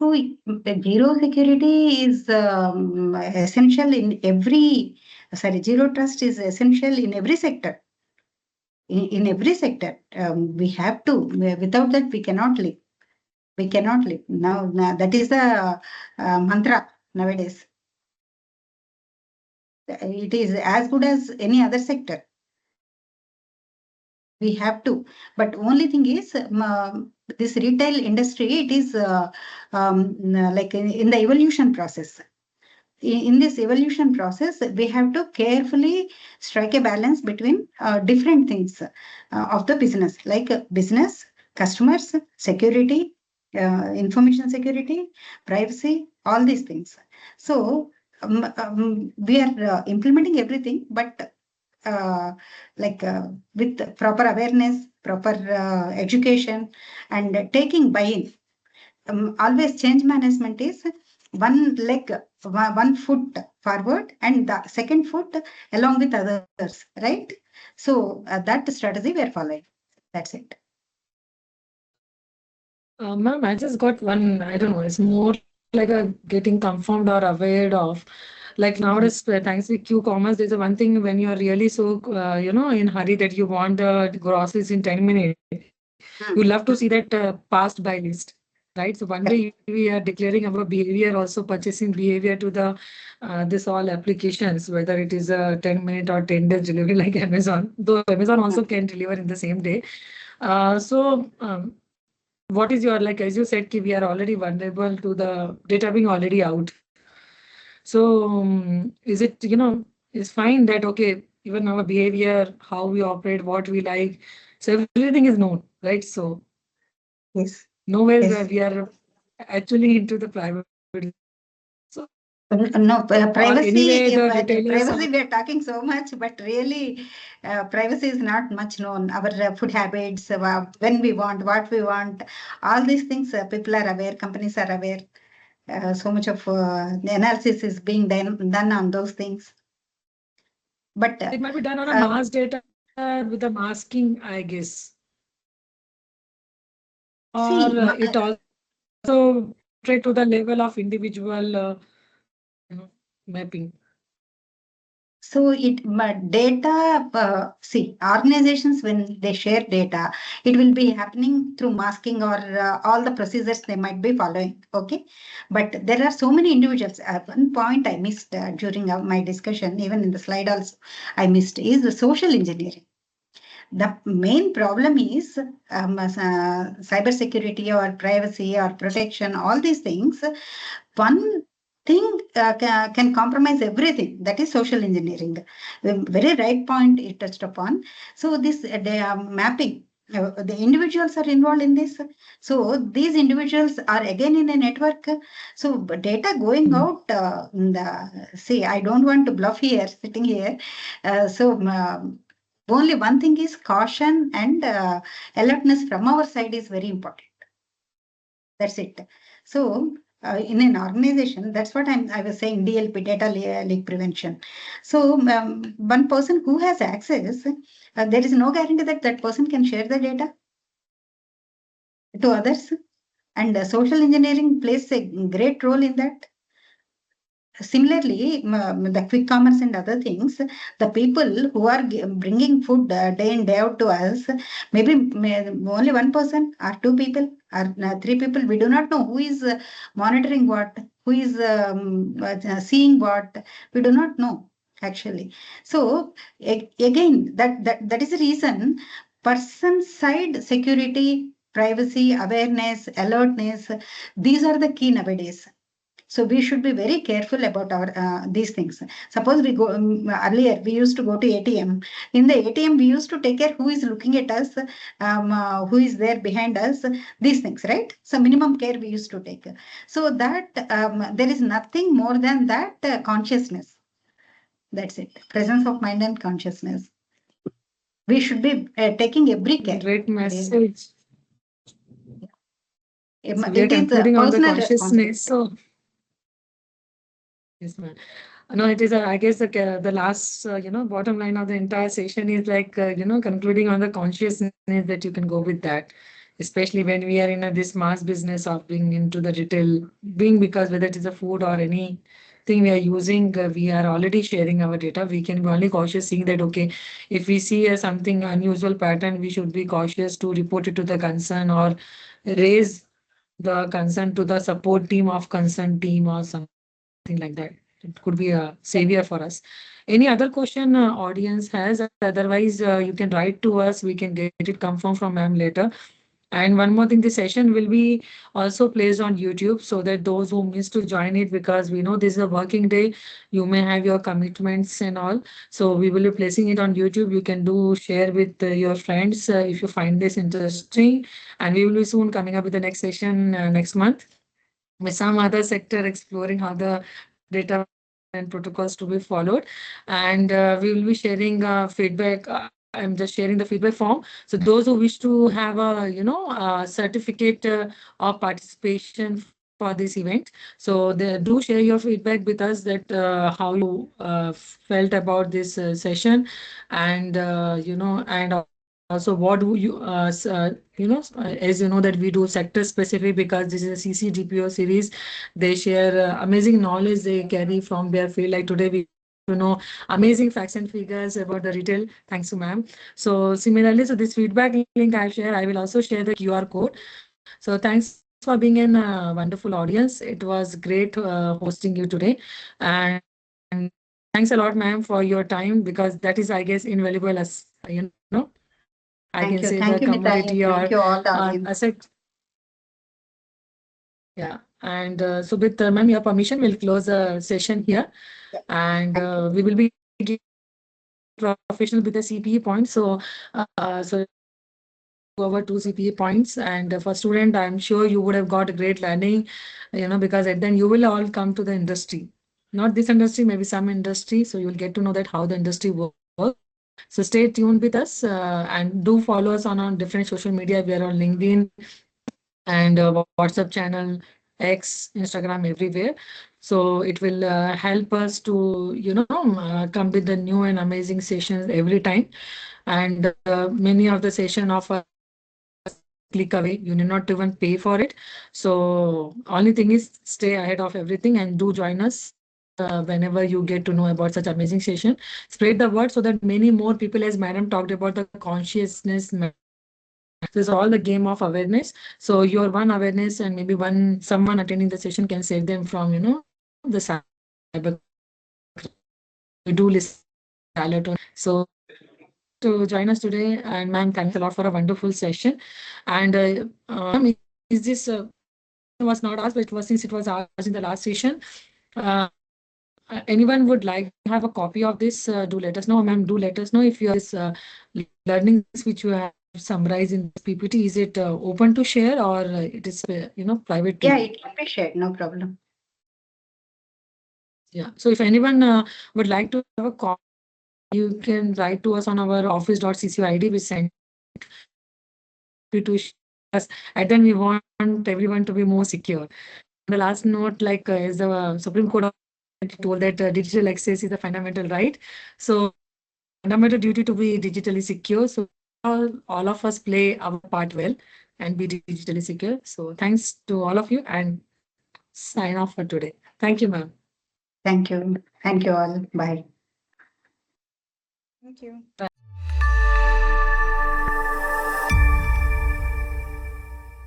So the zero security is essential in every. Sorry, zero trust is essential in every sector. In every sector, we have to. Without that, we cannot live. We cannot live. Now that is the mantra nowadays. It is as good as any other sector. We have to. But only thing is, this retail industry, it is like in the evolution process. In this evolution process, we have to carefully strike a balance between different things of the business, like business, customers, security, information security, privacy, all these things. So we are implementing everything, but uh, with proper awareness, proper education, and taking buy-in. Always change management is one leg, one foot forward and the second foot along with others, right? So that strategy we are following. That's it. Ma'am, I just got one, I don't know, it's more like a getting confirmed or aware of. Like nowadays, thanks to Q-commerce, there's a one thing when you're really so, in hurry that you want the groceries in 10 minutes, you love to see that past buy list, right? So one way we are declaring our behavior, also purchasing behavior to the this all applications, whether it is a 10-minute or 10 days delivery like Amazon, though Amazon also can deliver in the same day. What is your, like, as you said, ki we are already vulnerable to the data being already out. So, is it, it's fine that, okay, even our behavior, how we operate, what we like, so everything is known, right? So, Yes. nowhere Yes. where we are actually into the privacy. So, No, or privacy, anyway, the retailers privacy, are. we are talking so much, but really, privacy is not much known. Our food habits, when we want, what we want, all these things, people are aware, companies are aware. So much of the analysis is being done on those things. But It might be done on a mass data with the masking, I guess. Or see, it also penetrate to the level of individual mapping. so data, see, organizations when they share data, it will be happening through masking or all the procedures they might be following. Okay, but there are so many individuals. At one point I missed during my discussion, even in the slide also, I missed is the social engineering. The main problem is cybersecurity or privacy or protection, all these things. One thing can compromise everything. That is social engineering. The very right point it touched upon. So this they are mapping. The individuals are involved in this. So these individuals are again in a network. So data going out. See, I don't want to bluff here, sitting here. Only one thing is caution and alertness from our side is very important. That's it. So in an organization, that's what I was saying, DLP, data leak prevention. So one person who has access, there is no guarantee that that person can share the data to others. And social engineering plays a great role in that. Similarly, the quick commerce and other things, the people who are bringing food day in day out to us, maybe only one person or two people or three people, we do not know who is monitoring what, who is seeing what, we do not know actually. So again, that is the reason person side security, privacy, awareness, alertness, these are the key nowadays. So we should be very careful about our these things. Suppose we go earlier, we used to go to ATM. In the ATM, we used to take care who is looking at us, who is there behind us. These things, right? So minimum care we used to take. So that there is nothing more than that consciousness. That's it. Presence of mind and consciousness. We should be taking every care. Great message. So we are It is a concluding on the personal consciousness. responsibility. So yes, ma'am. No, it is. I guess the last, bottom line of the entire session is like, concluding on the consciousness that you can go with that, especially when we are in this mass business of being into the retail, being because whether it is a food or anything we are using, we are already sharing our data. We can be only cautious seeing that, okay, if we see something unusual pattern, we should be cautious to report it to the concern or raise the concern to the support team of concern team or something like that. It could be a savior for us. Any other question audience has? Otherwise, you can write to us. We can get it confirmed from ma'am later. And one more thing, the session will be also placed on YouTube so that those who miss to join it, because we know this is a working day, you may have your commitments and all. So we will be placing it on YouTube. You can do share with your friends if you find this interesting. And we will be soon coming up with the next session next month with some other sector exploring how the data and protocols to be followed. And we will be sharing feedback. I'm just sharing the feedback form. So those who wish to have a, certificate of participation for for this event. So do share your feedback with us that how you felt about this session, and and also what do you as you know that we do sector specific because this is a CCGPO series. They share amazing knowledge they carry from their field. Like today we to know amazing facts and figures about the retail. Thanks to ma'am. So similarly, so this feedback link I share, I will also share the QR code. So thanks for being in a wonderful audience. It was great hosting you today. And thanks a lot, ma'am, for your time because that is, I guess, invaluable as, I can say the Thank you. commodity Thank you, or Mitali. Thank you, all the audience. asset. Yeah. And so with ma'am, your permission, we'll close the session here. Yeah. And Thank you. we will be giving professional with the CPE points. So over 2 CPA points. And for student, I'm sure you would have got a great learning, because at then you will all come to the industry, not this industry, maybe some industry. So you'll get to know that how the industry works. So stay tuned with us and do follow us on our different social media. We are on LinkedIn and WhatsApp channel, X, Instagram, everywhere. So it will help us to, come with the new and amazing sessions every time. And many of the session offer click away. You need not even pay for it. So only thing is stay ahead of everything and do join us whenever you get to know about such amazing session. Spread the word so that many more people, as madam talked about the consciousness. This is all the game of awareness. So your one awareness and maybe someone attending the session can save them from, the cyber. We do listen alert on. So to join us today. And ma'am, thanks a lot for a wonderful session. And ma'am, is this was not asked, but it was since it was asked in the last session. Uh, anyone would like to have a copy of this? Do let us know, ma'am. Do let us know if you are this learnings which you have summarized in this PPT. Is it open to share or it is private to Yeah, you? it can be shared. No problem. Yeah. So if anyone would like to have a copy, you can write to us on our office.ccu ID. We send to us, and then we want everyone to be more secure. The last note, like is the Supreme Court told that digital access is a fundamental right. So fundamental duty to be digitally secure. So all of us play our part well and be digitally secure. So thanks to all of you and sign off for today. Thank you, ma'am. Thank you. Thank you all. Bye. Thank you. Bye.